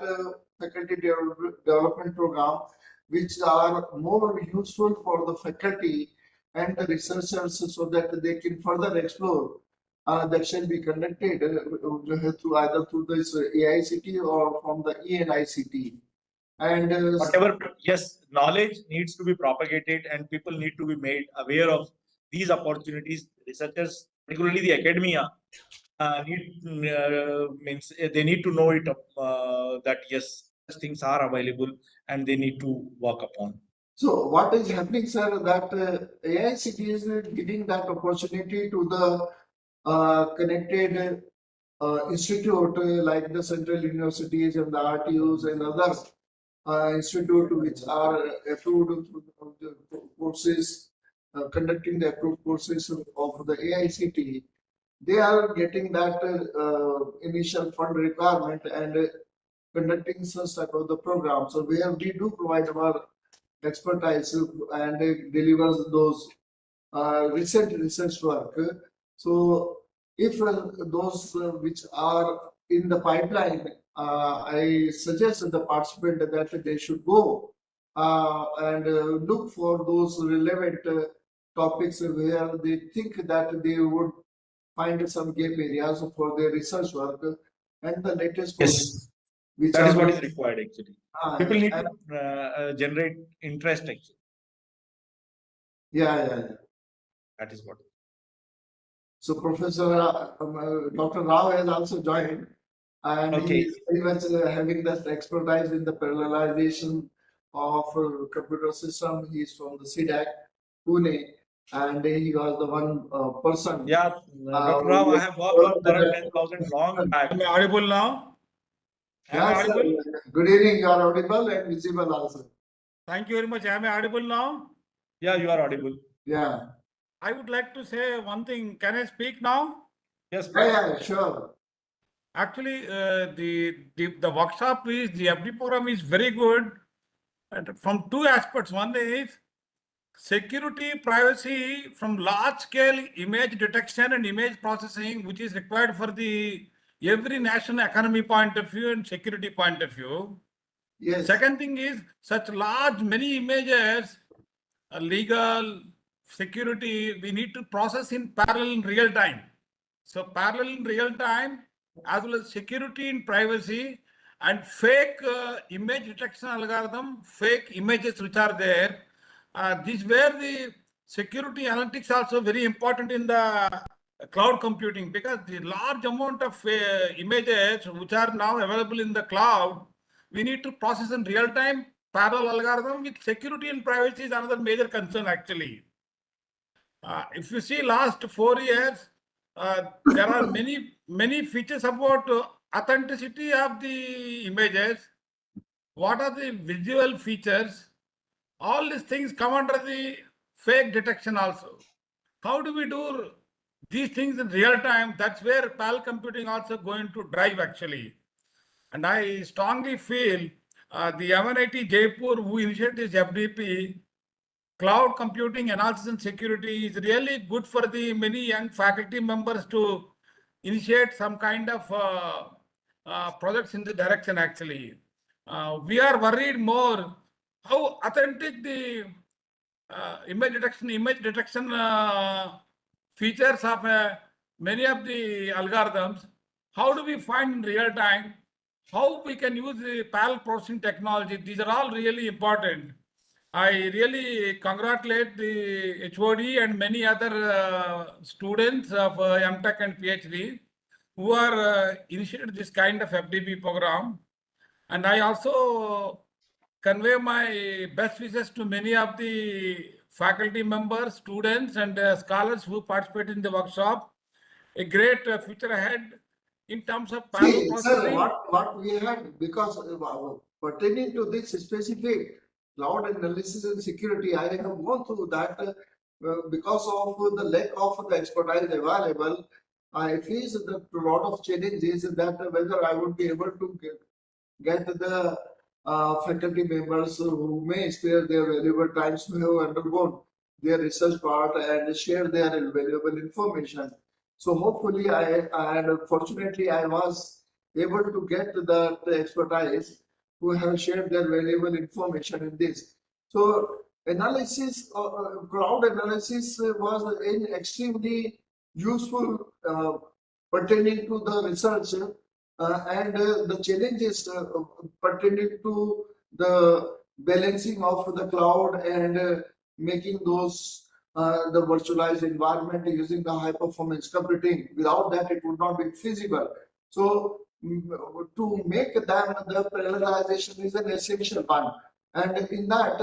Speaker 3: faculty development program, which are more useful for the faculty and the researchers so that they can further explore, that shall be conducted through either through this AICT or from the ENICT. And
Speaker 2: Whatever, yes, knowledge needs to be propagated and people need to be made aware of these opportunities. Researchers, particularly the academia, means they need to know it that yes, such things are available and they need to work upon.
Speaker 3: so what is happening, sir, that AICT is giving that opportunity to the connected institute like the central universities and the RTUs and other institute which are approved through the courses, conducting the approved courses of the AICT. They are getting that initial fund requirement and conducting such type of the program. So where we do provide our expertise and delivers those recent research work. So if those which are in the pipeline, I suggest the participant that they should go and look for those relevant topics where they think that they would find some gap areas for their research work and the latest courses.
Speaker 2: Yes,
Speaker 3: Which
Speaker 2: that is
Speaker 3: are
Speaker 2: what is required actually. People need
Speaker 3: and-
Speaker 2: to generate interest actually.
Speaker 3: yeah.
Speaker 2: That is what.
Speaker 3: So Professor Dr. Rao has also joined, and
Speaker 2: Okay.
Speaker 3: he is very much having that expertise in the parallelization of computer system. He is from the CDAC, Pune, and he was the one person.
Speaker 2: Yeah, Dr. Rao, I have worked on Current 10,000 long back.
Speaker 4: Am I audible now? Am I
Speaker 3: Yeah, sir.
Speaker 4: audible?
Speaker 3: Good evening. You are audible and visible also.
Speaker 4: Thank you very much. Am I audible now?
Speaker 2: Yeah, you are audible.
Speaker 3: Yeah.
Speaker 4: I would like to say one thing. Can I speak now?
Speaker 2: Yes,
Speaker 3: Yeah, sure.
Speaker 4: Actually, the workshop is, the FD program is very good and from two aspects. One is security, privacy from large scale image detection and image processing, which is required for the every national economy point of view and security point of view.
Speaker 3: Yes.
Speaker 4: Second thing is such large many images, legal, security, we need to process in parallel in real time. So parallel in real time, as well as security and privacy and fake image detection algorithm, fake images which are there. This where the security analytics also very important in the cloud computing, because the large amount of images which are now available in the cloud, we need to process in real time parallel algorithm with security and privacy is another major concern actually. If you see last 4 years, there are many features about authenticity of the images. What are the visual features? All these things come under the fake detection also. How do we do these things in real time? That's where parallel computing also going to drive actually. And I strongly feel the MNIT Jaipur who initiated this FDP, cloud computing analysis and security, is really good for the many young faculty members to initiate some kind of projects in the direction actually. We are worried more how authentic the image detection features of many of the algorithms. How do we find in real time? How we can use the parallel processing technology? These are all really important. I really congratulate the HOD and many other students of MTech and PhD who are initiated this kind of FDP program. And I also convey my best wishes to many of the faculty members, students, and scholars who participate in the workshop. A great future ahead in terms of parallel
Speaker 3: See,
Speaker 4: processing.
Speaker 3: sir, what we had, because pertaining to this specific cloud analysis and security, I have gone through that because of the lack of the expertise available. I face a lot of challenges that whether I would be able to get the faculty members who may spare their valuable times who have undergone their research part and share their valuable information. So hopefully and fortunately I was able to get the expertise who have shared their valuable information in this. So analysis, cloud analysis was extremely useful pertaining to the research and the challenges pertaining to the balancing of the cloud and making those the virtualized environment using the high performance computing. Without that, it would not be feasible. So to make them, the parallelization is an essential one, and in that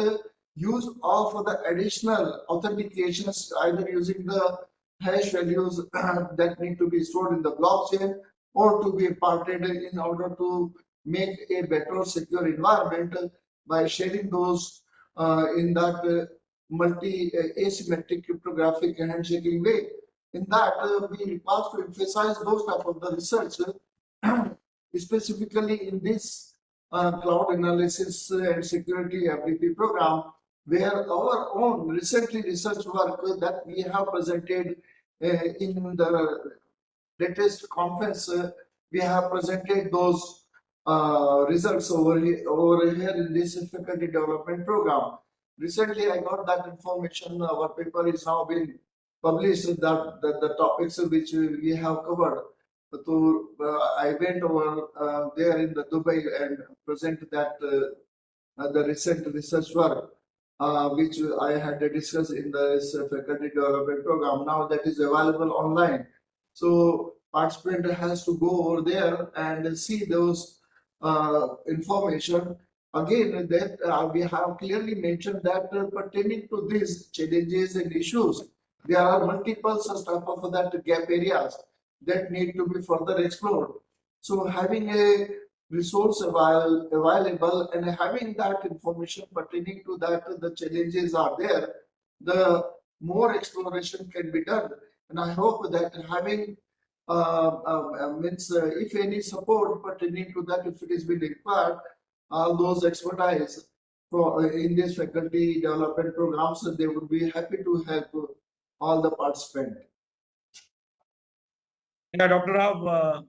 Speaker 3: use of the additional authentications, either using the hash values that need to be stored in the blockchain or to be imparted in order to make a better secure environment by sharing those in that multi asymmetric cryptographic handshaking way. In that, we want to emphasize those type of the research, specifically in this cloud analysis and security FDP program, where our own recently research work that we have presented in the latest conference, we have presented those results over here in this faculty development program. Recently, I got that information. Our paper is now being published. That the topics which we have covered. So I went over there in the Dubai and present that the recent research work which I had discussed in the faculty development program. Now that is available online. So participant has to go over there and see those information. Again, that we have clearly mentioned that pertaining to these challenges and issues, there are multiple such type of that gap areas that need to be further explored. So having a resource available and having that information pertaining to that the challenges are there, the more exploration can be done. And I hope that having if any support pertaining to that, if it is being required, all those expertise in this faculty development programs, they would be happy to help all the participants.
Speaker 2: Yeah, Dr. Rao,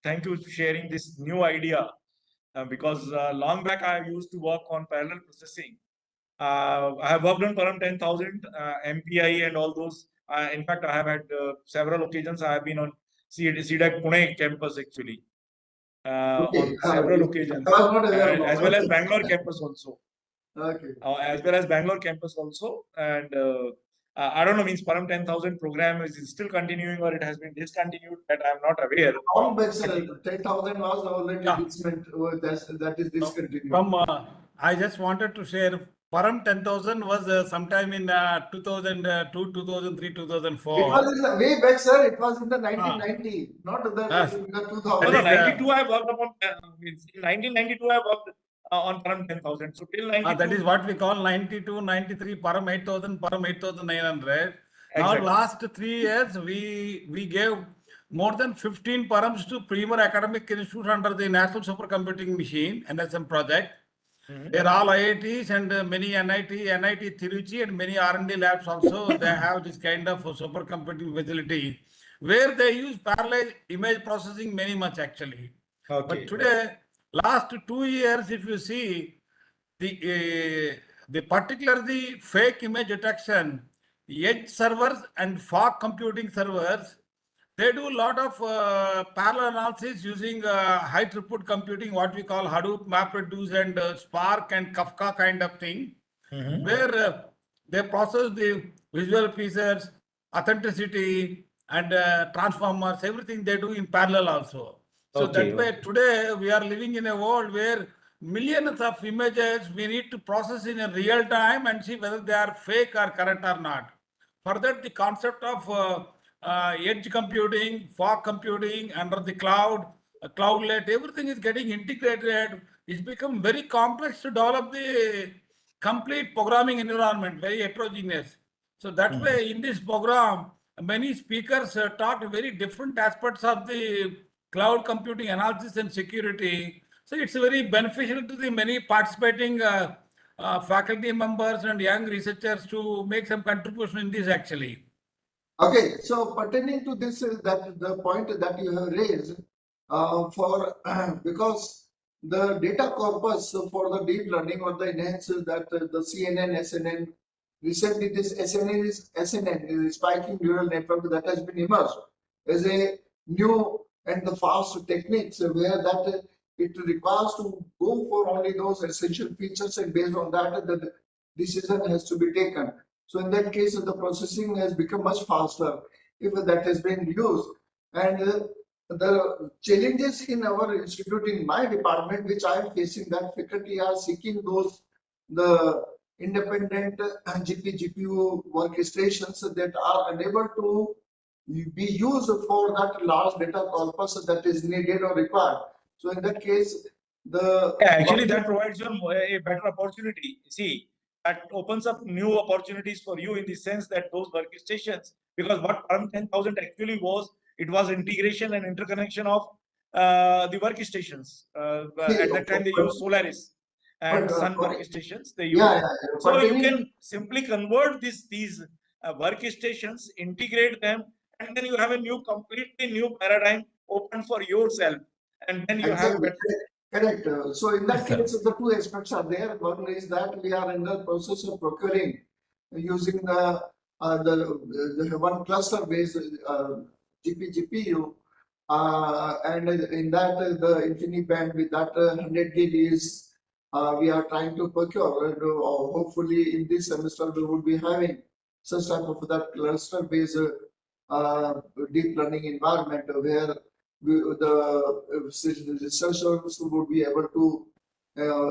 Speaker 2: thank you for sharing this new idea because long back I used to work on parallel processing. I have worked on Param 10,000, MPI and all those. In fact, I have had several occasions. I have been on CDAC Pune campus actually on several occasions, as well as Bangalore campus also.
Speaker 3: Okay.
Speaker 2: As well as Bangalore campus also, and I don't know, means Param 10,000 program is still continuing or it has been discontinued, that I am not aware.
Speaker 3: 10,000 was already that is discontinued.
Speaker 4: I just wanted to share, Param 10,000 was sometime in 2002, 2003, 2004.
Speaker 3: It was in the way back, sir. It was in the 1990, not the 2000.
Speaker 2: No, 92 I worked upon. In 1992 I worked on Param 10,000. So till 92.
Speaker 4: That is what we call 92, 93, Param 8,000, Param 8,900.
Speaker 2: Exactly.
Speaker 4: Now last 3 years, we gave more than 15 Params to premier academic institutes under the National Supercomputing Machine, NSM project. They're all IITs and many NIT Tiruchi and many R&D labs also. They have this kind of supercomputing facility where they use parallel image processing many much actually.
Speaker 2: Okay.
Speaker 4: But today, last 2 years, if you see the particularly fake image detection, edge servers and fog computing servers, they do a lot of parallel analysis using high throughput computing, what we call Hadoop, MapReduce, and Spark and Kafka kind of thing, where they process the visual features, authenticity, and transformers, everything they do in parallel also. So that way, today we are living in a world where millions of images we need to process in a real time and see whether they are fake or correct or not. For that, the concept of edge computing, fog computing, under the cloud, cloudlet, everything is getting integrated. It's become very complex to develop the complete programming environment, very heterogeneous. So that way, in this program, many speakers talked very different aspects of the cloud computing analysis and security. So it's very beneficial to the many participating faculty members and young researchers to make some contribution in this actually.
Speaker 3: Okay, so pertaining to this, that the point that you have raised, because the data corpus for the deep learning or the enhanced that the CNN, SNN, recently this SNN is spiking neural network that has been emerged as a new and the fast techniques where that it requires to go for only those essential features, and based on that, the decision has to be taken. So in that case, the processing has become much faster if that has been used. And the challenges in our institute, in my department, which I am facing, that faculty are seeking the independent GPU workstations that are unable to be used for that large data corpus that is needed or required. So in that case,
Speaker 2: Actually, that provides you a better opportunity. See, that opens up new opportunities for you in the sense that those workstations, because what Param 10,000 actually was, it was integration and interconnection of the workstations. At that time, they used Solaris and Sun workstations. They used. So you can simply convert these workstations, integrate them, and then you have a completely new paradigm open for yourself, and then you have a better.
Speaker 3: Correct. So in that case, the two aspects are there. One is that we are in the process of procuring using the one cluster based GPU, and in that the InfiniBand with that 100 gig is we are trying to procure, and hopefully in this semester we will be having such type of that cluster based deep learning environment where the researchers would be able to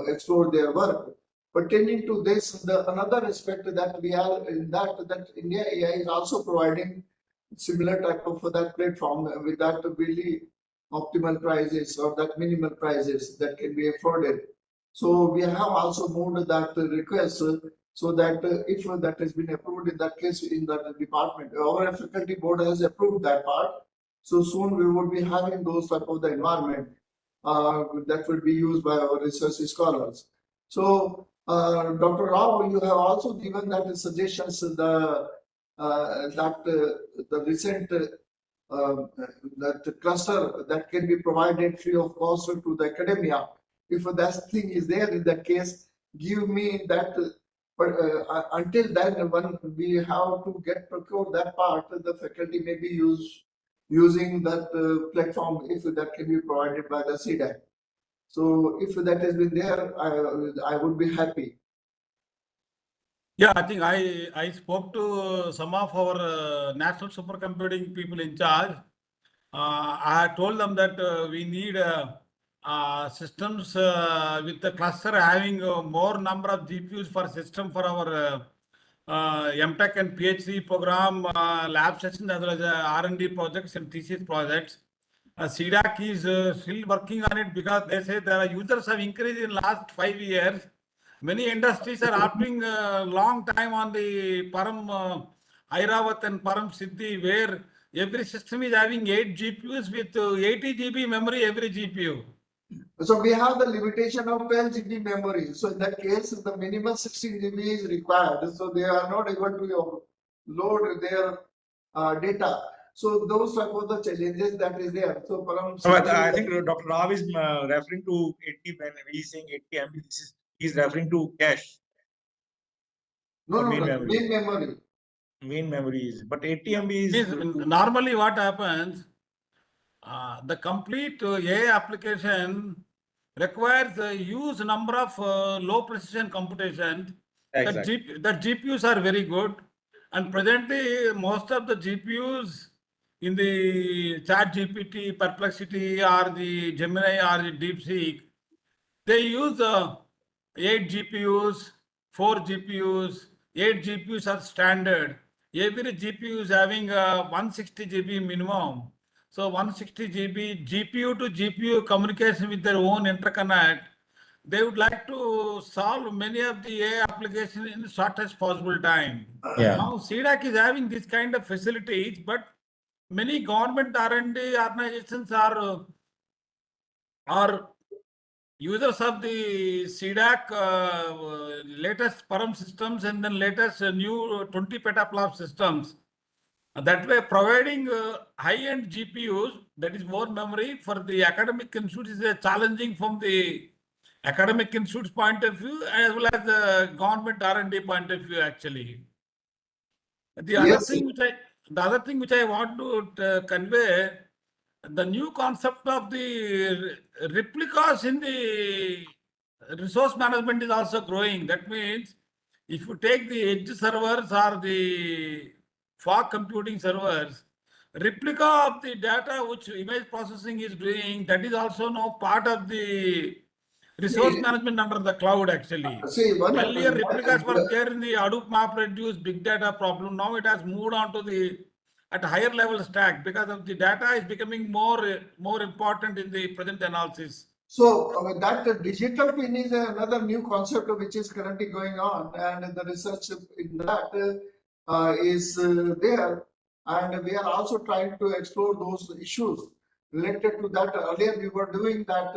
Speaker 3: explore their work. Pertaining to this, another aspect that we are in that India AI is also providing similar type of that platform with that really optimal prices or that minimal prices that can be afforded. So we have also moved that request so that if that has been approved in that case in that department, our faculty board has approved that part. So soon we will be having those type of the environment that will be used by our research scholars. So Dr. Rao, you have also given that suggestions the recent that cluster that can be provided free of cost to the academia. If that thing is there in that case, give me that. But until then, when we have to get procure that part, the faculty may be using that platform if that can be provided by the CDAC. So if that has been there, I would be happy.
Speaker 4: Yeah, I think I spoke to some of our national supercomputing people in charge. I had told them that we need systems with the cluster having more number of GPUs for system for our MTech and PhD program lab sessions as well as R&D projects and thesis projects. CDAC is still working on it because they say the users have increased in last 5 years. Many industries are opting long time on the Param Airavat and Param Siddhi, where every system is having 8 GPUs with 80 GB memory every GPU.
Speaker 3: So we have the limitation of 12 GB memory. So in that case, the minimum 16 GB is required. So they are not able to load their data. So those are the challenges that is there. So Param,
Speaker 2: But I think Dr. Rao is referring to 80 when he's saying 80 MB. He's referring to cache.
Speaker 3: Main memory.
Speaker 2: Main memory is, but 80 MB is.
Speaker 4: Normally what happens, the complete AI application requires a huge number of low precision computations.
Speaker 2: Exactly.
Speaker 4: The GPUs are very good, and presently most of the GPUs in the ChatGPT, Perplexity, or the Gemini, or the DeepSeek, they use 8 GPUs, 4 GPUs, 8 GPUs are standard. Every GPU is having 160 GB minimum. So 160 GB GPU to GPU communication with their own interconnect. They would like to solve many of the AI applications in the shortest possible time.
Speaker 2: Yeah.
Speaker 4: Now CDAC is having this kind of facilities, but many government R&D organizations are users of the CDAC latest Param systems and then latest new 20 petaflop systems. That way, providing high-end GPUs, that is more memory for the academic institutes, is challenging from the academic institutes point of view as well as the government R&D point of view. Actually, the other thing which I want to convey, the new concept of the replicas in the resource management is also growing. That means if you take the edge servers or the fog computing servers, replica of the data which image processing is doing, that is also now part of the resource
Speaker 3: See-
Speaker 4: management under the cloud actually.
Speaker 3: See, one
Speaker 4: Earlier
Speaker 3: happens,
Speaker 4: replicas were there in the Hadoop MapReduce big data problem. Now it has moved on to the at higher level stack because of the data is becoming more important in the present analysis.
Speaker 3: so that digital twin is another new concept which is currently going on, and the research in that is there, and we are also trying to explore those issues related to that. Earlier we were doing that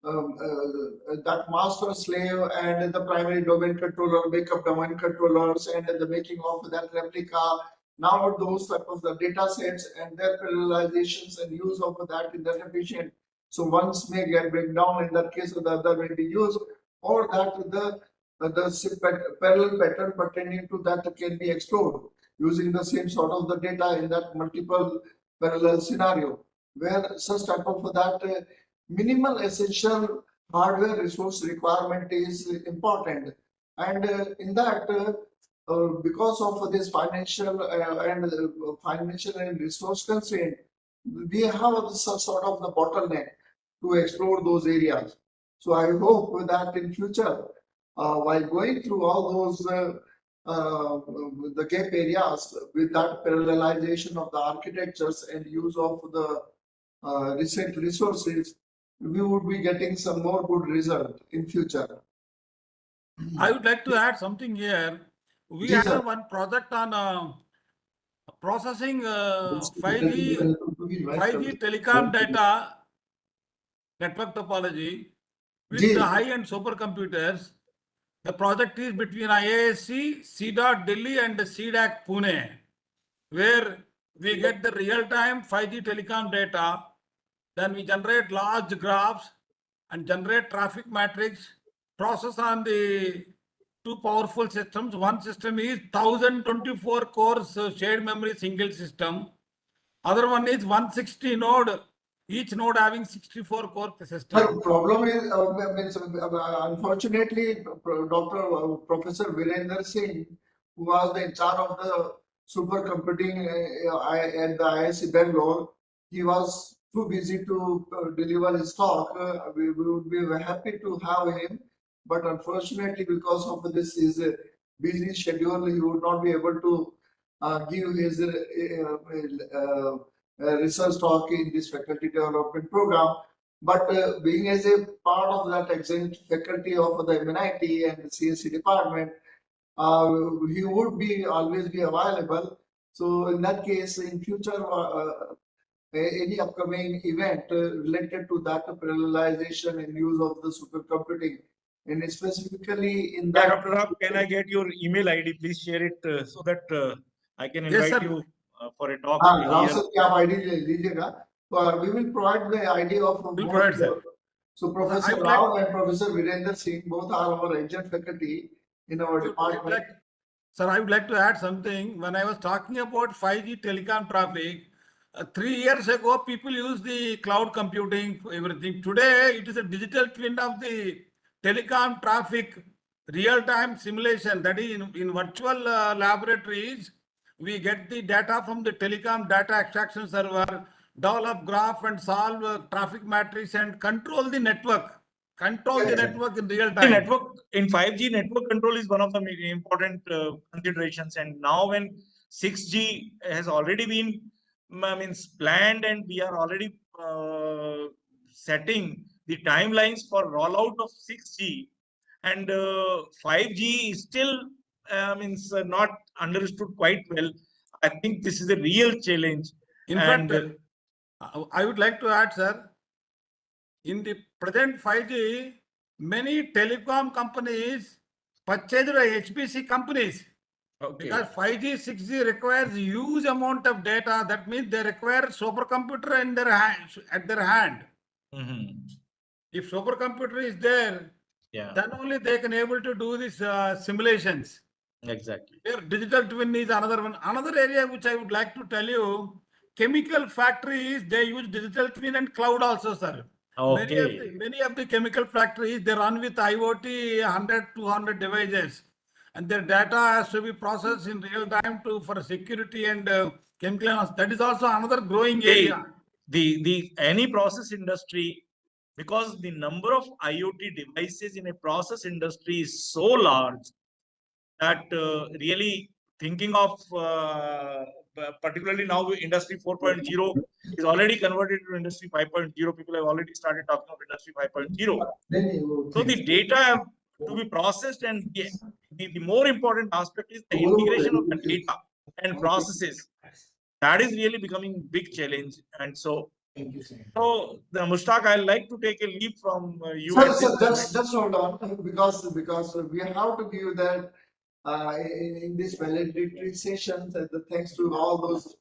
Speaker 3: that master slave and the primary domain controller, backup domain controllers, and the making of that replica. Now those type of the data sets and their parallelizations and use of that in the efficient. So once may get breakdown, in that case the other will be used, or that the parallel pattern pertaining to that can be explored using the same sort of the data in that multiple parallel scenario, where such type of that minimal essential hardware resource requirement is important. And in that, because of this financial and resource constraint, we have some sort of the bottleneck to explore those areas. So I hope that in future, while going through all those the gap areas with that parallelization of the architectures and use of the recent resources, we would be getting some more good result in future.
Speaker 4: I would like to add something here. We
Speaker 3: Ji, sir.
Speaker 4: have one project on processing 5G telecom data network topology with
Speaker 3: Ji.
Speaker 4: the high-end supercomputers. The project is between IISc, CDOT Delhi and CDAC Pune, where we get the real-time 5G telecom data. Then we generate large graphs and generate traffic matrix, process on the two powerful systems. One system is 1024 cores shared memory single system. Other one is 160 node, each node having 64 core system.
Speaker 3: The problem is, unfortunately, Professor Virender Singh, who was in charge of the supercomputing at the IISc Bangalore, he was too busy to deliver his talk. We would be happy to have him, but unfortunately, because of this his busy schedule, he would not be able to give his research talk in this faculty development program. But being as a part of that exempt faculty of the MNIT and the CSC department, he would be always be available. So in that case, in future, any upcoming event related to that parallelization and use of the supercomputing, and specifically in
Speaker 2: Yeah,
Speaker 3: that.
Speaker 2: Dr. Ram, can I get your email ID? Please share it so that I can
Speaker 4: Yes,
Speaker 2: invite
Speaker 4: sir.
Speaker 2: you for a talk
Speaker 3: हाँ,
Speaker 2: here.
Speaker 3: Rao की आप ID ले लीजिएगा. We will provide the ID of
Speaker 4: We'll
Speaker 3: both,
Speaker 4: provide, sir.
Speaker 3: So Professor
Speaker 4: I would
Speaker 3: Rao and Professor Virender Singh both are our adjunct faculty in our department.
Speaker 4: Sir, I would like to add something. When I was talking about 5G telecom traffic, 3 years ago, people used the cloud computing for everything. Today, it is a digital twin of the telecom traffic real-time simulation. That is in virtual laboratories, we get the data from the telecom data extraction server, develop graph and solve traffic matrix and control the network. Control the
Speaker 3: Yes, sir.
Speaker 4: network in real
Speaker 2: The
Speaker 4: time.
Speaker 2: network in 5G network control is one of the important considerations. And now when 6G has already been planned, and we are already setting the timelines for rollout of 6G, and 5G is still not understood quite well. I think this is a real challenge.
Speaker 4: In
Speaker 2: And,
Speaker 4: fact, I would like to add, sir, in the present 5G, many telecom companies purchased HPC companies
Speaker 2: Okay.
Speaker 4: because 5G, 6G requires huge amount of data. That means they require supercomputer in their hand, at their hand.
Speaker 2: Mhm.
Speaker 4: If supercomputer is there,
Speaker 2: Yeah,
Speaker 4: then only they can able to do these simulations.
Speaker 2: exactly.
Speaker 4: Here, digital twin is another one. Another area which I would like to tell you, chemical factories, they use digital twin and cloud also, sir.
Speaker 2: Okay.
Speaker 4: Many of the chemical factories, they run with IoT 100, 200 devices, and their data has to be processed in real time for security and chemical analysis. That is also another growing area.
Speaker 2: The any process industry, because the number of IoT devices in a process industry is so large that really thinking of particularly now industry 4.0 is already converted to industry 5.0. People have already started talking of industry 5.0. So the data have to be processed, and the more important aspect is the integration of the data and processes. That is really becoming big challenge. And so the Mushtaq, I'd like to take a leap from you.
Speaker 3: Sir, just hold on, because we have to give that in this validatory session, thanks to all those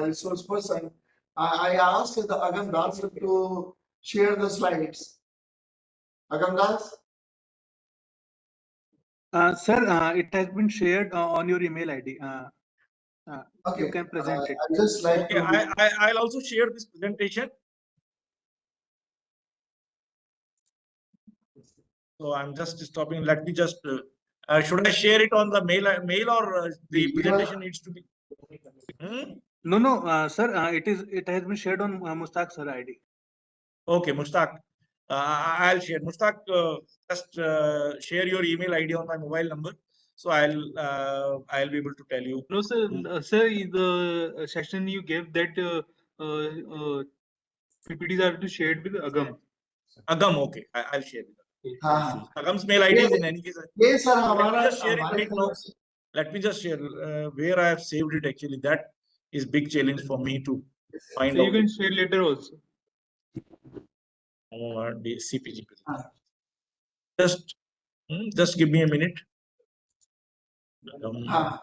Speaker 3: resource person. I asked the Agam Das to share the slides. Agam Das?
Speaker 1: Sir, it has been shared on your email ID.
Speaker 3: Okay.
Speaker 1: You can present it.
Speaker 3: I just like
Speaker 2: Okay,
Speaker 3: to.
Speaker 2: I'll also share this presentation. So I'm just stopping. Let me just. Should I share it on the mail or the presentation needs to be?
Speaker 1: No, sir. It has been shared on Mushtaq sir ID.
Speaker 2: Okay, Mushtaq. I'll share. Mushtaq, just share your email ID on my mobile number, so I'll be able to tell you.
Speaker 1: No, sir. Sir, in the session you gave that PPTs are to be shared with Agam.
Speaker 2: Agam, okay, I'll share it.
Speaker 3: हाँ,
Speaker 2: Agam's mail ID is in any case.
Speaker 3: ये sir
Speaker 2: Let me
Speaker 3: हमारा
Speaker 2: just share it right now. Let me just share where I have saved it. Actually, that is big challenge for me to find
Speaker 1: So
Speaker 2: out.
Speaker 1: you can share later also.
Speaker 2: The CPG. Just give me a minute.
Speaker 3: हाँ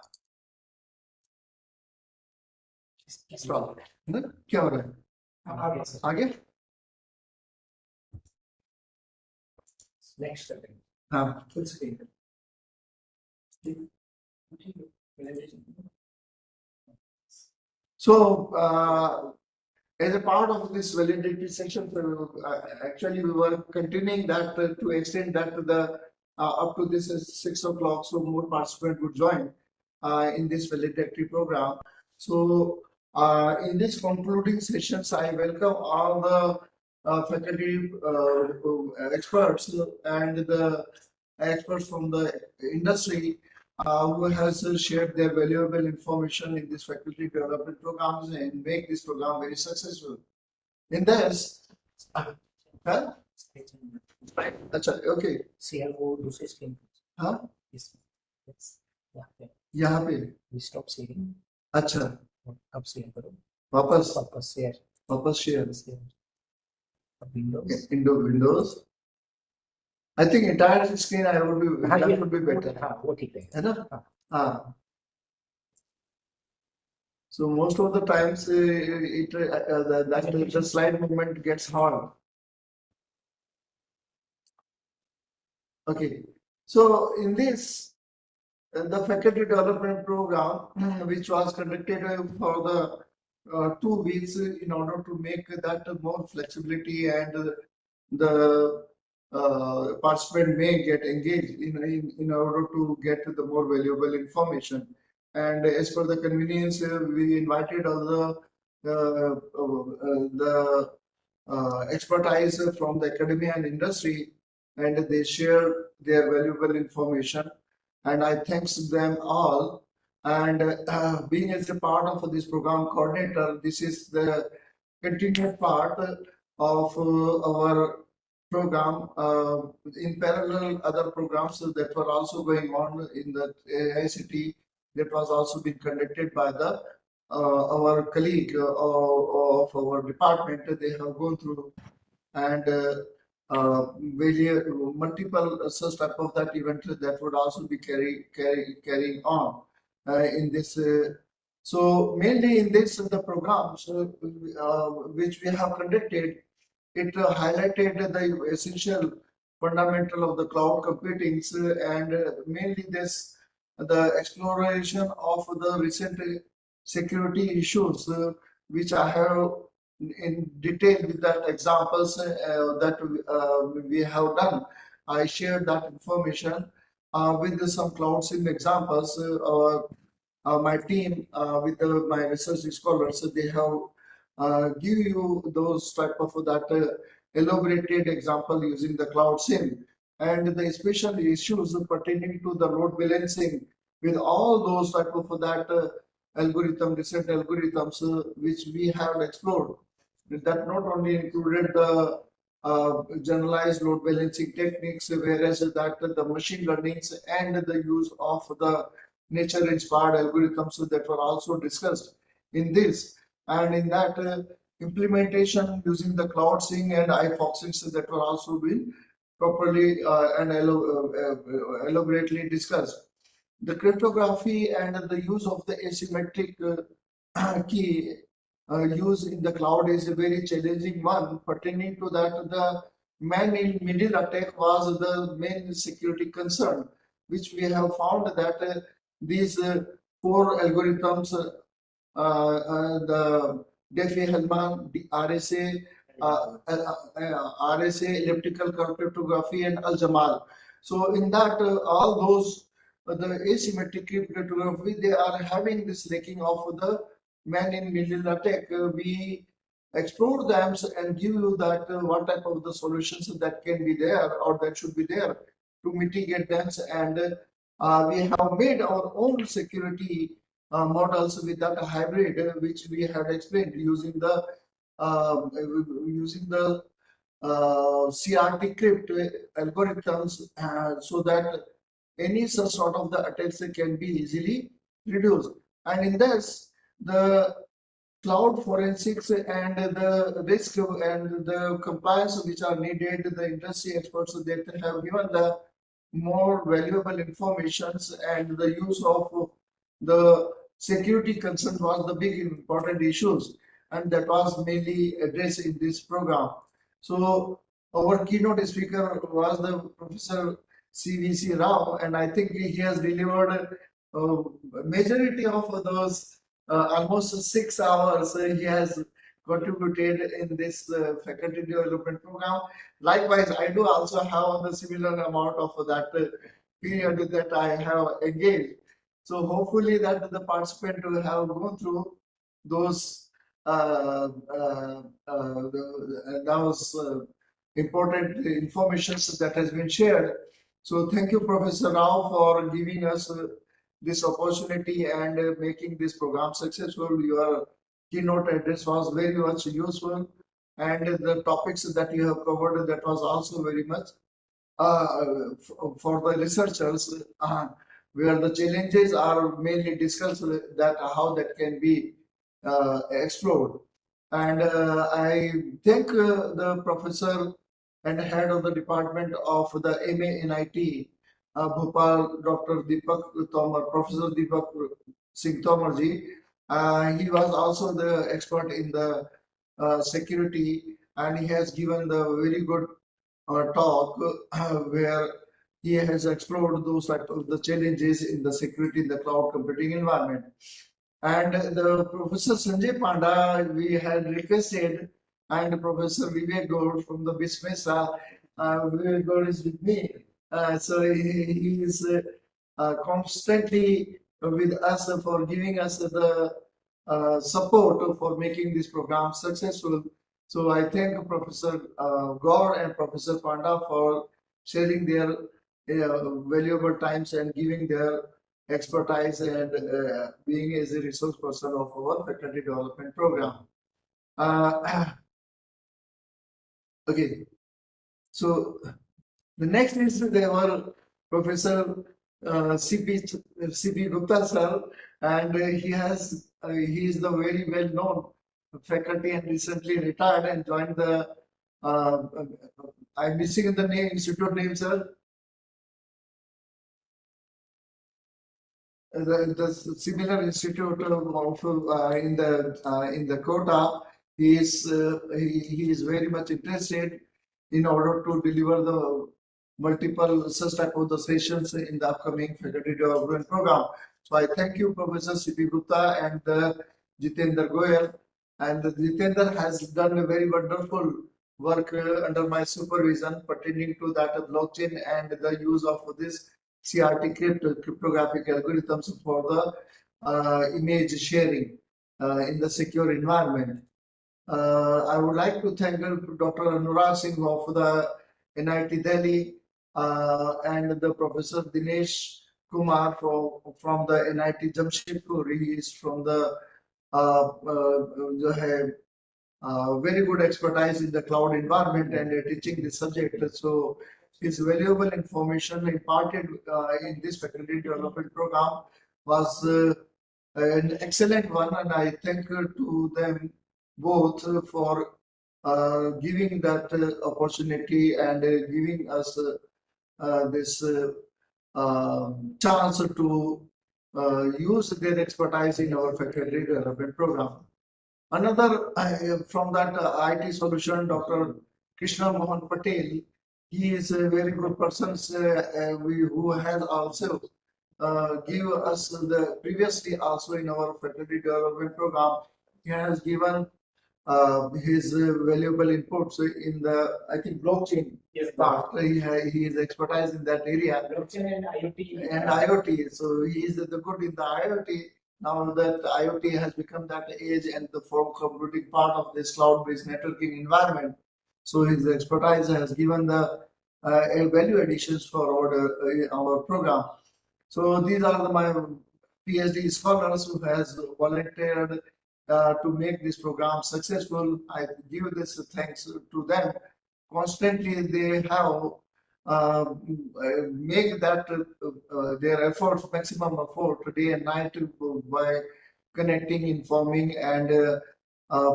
Speaker 3: क्या हो रहा है आगे
Speaker 5: Next step.
Speaker 3: हाँ
Speaker 5: Full screen.
Speaker 3: So, as a part of this validity section, actually we were continuing that to extend that to the up to this 6 o'clock, so more participants would join in this validatory program. So, in this concluding sessions, I welcome all the faculty experts and the experts from the industry who has shared their valuable information in this faculty development programs and make this program very successful. In this, huh? अच्छा, okay.
Speaker 5: CRO दूसरे screen.
Speaker 3: हाँ?
Speaker 5: Yes.
Speaker 3: यहाँ पे.
Speaker 5: We stop sharing.
Speaker 3: अच्छा.
Speaker 5: अब share करो.
Speaker 3: वापस
Speaker 5: share.
Speaker 3: share.
Speaker 5: Windows.
Speaker 3: Windows. I think entire screen that would be better.
Speaker 5: हाँ, वो ठीक है.
Speaker 3: है ना? हाँ. So most of the times the slide movement gets hard. Okay. So in this, the faculty development program, which was conducted for the 2 weeks in order to make that more flexibility and the participant may get engaged in order to get the more valuable information. And as per the convenience, we invited all the expertise from the academia and industry, and they share their valuable information. And I thanks them all. And being as a part of this program coordinator, this is the continued part of our program. In parallel, other programs that were also going on in the ICT that was also being conducted by the our colleague of our department. They have gone through and various multiple such type of that event that would also be carrying on in this. So mainly in this the programs which we have conducted, it highlighted the essential fundamental of the cloud computing and mainly the exploration of the recent security issues which I have in detail with that examples that we have done. I shared that information with some cloud sim examples. My team with my research scholars, they have give you those type of that elaborated example using the cloud sim and the special issues pertaining to the load balancing with all those type of that recent algorithms which we have explored. That not only included the generalized load balancing techniques, whereas that the machine learnings and the use of the nature-inspired algorithms that were also discussed in this. And in that implementation using the cloud sync and iFoxings that were also been properly and elaborately discussed. The cryptography and the use of the asymmetric key use in the cloud is a very challenging one. Pertaining to that, the man-in-middle attack was the main security concern, which we have found that these four algorithms, the Diffie-Hellman, the RSA, RSA, elliptical curve cryptography, and Al-Jamal. So in that, all those the asymmetric cryptography, they are having this lacking of the man-in-middle attack. We explore them and give you that what type of the solutions that can be there or that should be there to mitigate them. And we have made our own security models with that hybrid, which we had explained using the CRT crypt algorithms, so that any such sort of the attacks can be easily reduced. And in this, the cloud forensics and the risk and the compliance which are needed, the industry experts that have given the more valuable informations, and the use of the security concern was the big important issues, and that was mainly addressed in this program. So our keynote speaker was the Professor CVC Rao, and I think he has delivered majority of those almost 6 hours he has contributed in this faculty development program. Likewise, I do also have the similar amount of that period that I have engaged. So hopefully that the participant will have gone through those important information that has been shared. So thank you, Professor Rao, for giving us this opportunity and making this program successful. Your keynote address was very much useful, and the topics that you have covered, that was also very much for the researchers, where the challenges are mainly discussed, that how that can be explored. And I thank the professor and head of the department of the MA in IT, Bhopal, Dr. Deepak Tomar, Professor Deepak Singh Tomarji. He was also the expert in the security, and he has given the very good talk where he has explored those type of the challenges in the security in the cloud computing environment. And the Professor Sanjay Panda, we had requested, and Professor Vivek Gaur from the BISMESA, Vivek Gaur is with me. So he is constantly with us for giving us the support for making this program successful. So I thank Professor Gaur and Professor Panda for sharing their valuable times and giving their expertise and being as a resource person of our faculty development program. Okay, so the next is our Professor CP Gupta sir, and he is the very well known faculty and recently retired and joined the I'm missing the name, institute name, sir. The similar institute of in the Kota, he is very much interested in order to deliver the multiple such type of the sessions in the upcoming faculty development program. So I thank you, Professor C.P. Gupta and Jitendra Goyal, And Jitendra has done a very wonderful work under my supervision pertaining to that blockchain and the use of this CRT cryptographic algorithms for the image sharing in the secure environment. I would like to thank Dr. Anurag Singh of the NIT Delhi and the Professor Dinesh Kumar from the NIT Jamshedpur. He is from the very good expertise in the cloud environment and teaching the subject. So his valuable information imparted in this faculty development program was an excellent one, and I thank to them both for giving that opportunity and giving us this chance to use their expertise in our faculty development program. Another from that IT solution, Dr. Krishna Mohan Patel, he is a very good person who has also give us the previously also in our faculty development program. He has given his valuable inputs in the, I think, blockchain part. He is expertise in that area.
Speaker 5: Blockchain and IoT.
Speaker 3: And IoT. So he is the good in the IoT. Now that IoT has become that age and the for computing part of this cloud-based networking environment. So his expertise has given the value additions for our program. So these are my PhD scholars who has volunteered to make this program successful. I give this thanks to them. Constantly they have make that their efforts, maximum effort day and night by connecting, informing and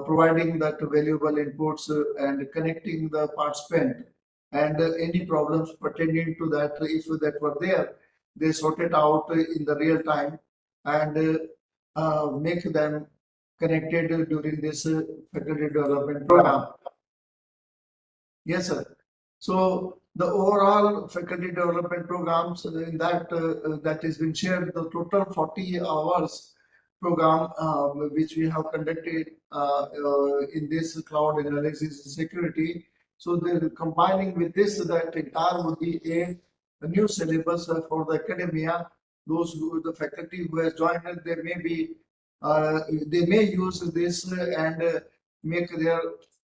Speaker 3: providing that valuable inputs and connecting the participant and any problems pertaining to that, if that were there, they sort it out in the real time and make them connected during this faculty development program. Yes, sir. So the overall faculty development programs in that that has been shared, the total 40 hours program which we have conducted in this cloud analysis and security. So they're combining with this that entire would be a new syllabus for the academia. Those who the faculty who has joined, there may be they may use this and make their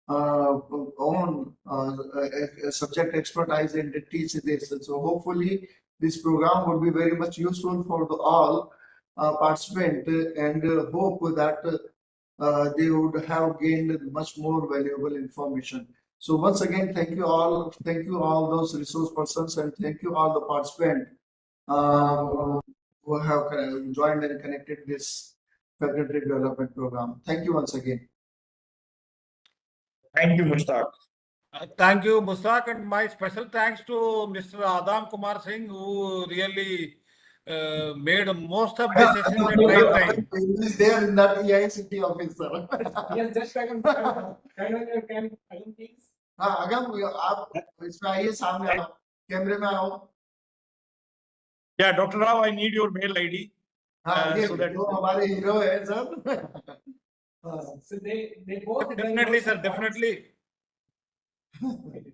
Speaker 3: own subject expertise and teach this. And so hopefully this program would be very much useful for the all participants and hope that they would have gained much more valuable information. So once again, thank you all those resource persons and thank you all the participants who have joined and connected this faculty development program. Thank you once again.
Speaker 2: Thank you, Mushtaq.
Speaker 4: Thank you, Mushtaq, and my special thanks to Mr. Adam Kumar Singh, who really made most of the session at right time.
Speaker 3: He is there in that EICT office, sir.
Speaker 5: Yes, just second. Can please?
Speaker 3: हाँ अगम आप इसमें आइए सामने आओ कैमरे में आओ
Speaker 2: Yeah, Dr. Rao, I need your mail ID.
Speaker 3: हाँ ये
Speaker 2: so that-
Speaker 3: जो हमारे हीरो है sir
Speaker 5: So they both.
Speaker 4: Definitely, sir, definitely.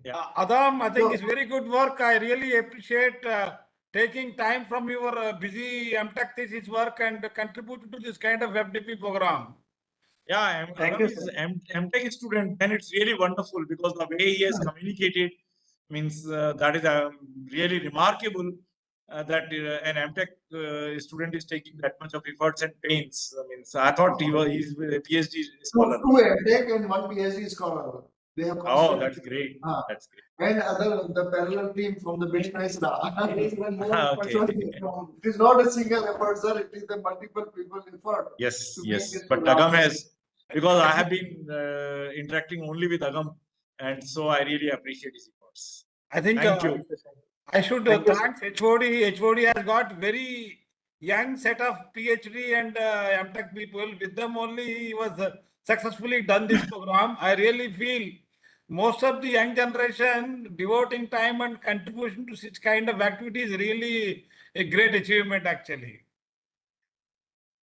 Speaker 2: Yeah.
Speaker 4: Adam, I think it's very good work. I really appreciate taking time from your busy MTech thesis work and contributing to this kind of FDP program.
Speaker 2: Yeah,
Speaker 1: Thank
Speaker 2: Agam
Speaker 1: you,
Speaker 2: is
Speaker 1: sir.
Speaker 2: MTech student, and it's really wonderful because the way he has communicated means that is really remarkable that an MTech student is taking that much of efforts and pains. I mean, so I thought he's a PhD scholar.
Speaker 3: two MTech and one PhD scholar they have
Speaker 2: Oh, that's great.
Speaker 3: Ah.
Speaker 2: That's great.
Speaker 3: and the parallel team from the business
Speaker 5: There is one more
Speaker 2: Okay.
Speaker 5: person
Speaker 3: it
Speaker 5: from.
Speaker 3: is not a single effort sir, it is the multiple people effort.
Speaker 2: Yes,
Speaker 3: To make
Speaker 2: yes.
Speaker 3: this
Speaker 2: But
Speaker 3: program.
Speaker 2: Agam has, because I have been interacting only with Agam, and so I really appreciate his efforts.
Speaker 4: I think
Speaker 2: Thank you.
Speaker 4: I should
Speaker 1: Thank you, sir.
Speaker 4: thank HOD. HOD has got very young set of PhD and MTech people. With them only he was successfully done this program. I really feel most of the young generation devoting time and contribution to such kind of activities is really a great achievement actually.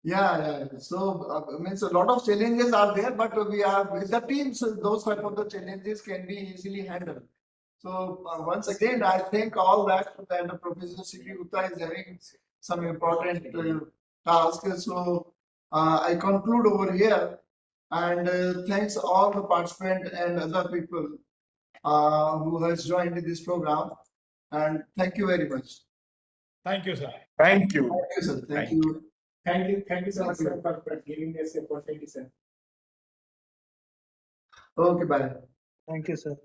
Speaker 3: Yeah. So, means a lot of challenges are there, but we are with the teams, those type of the challenges can be easily handled. So, once again, I think all that Professor C.P. Gupta is having some important tasks. So, I conclude over here and thanks all the participants and other people who has joined this program. And thank you very much.
Speaker 4: Thank you, sir.
Speaker 2: Thank you.
Speaker 3: Thank you, sir. Thank
Speaker 2: Thank
Speaker 3: you.
Speaker 5: Thank you so much, sir, for giving us a opportunity, sir.
Speaker 3: Okay, bye.
Speaker 1: Thank you, sir.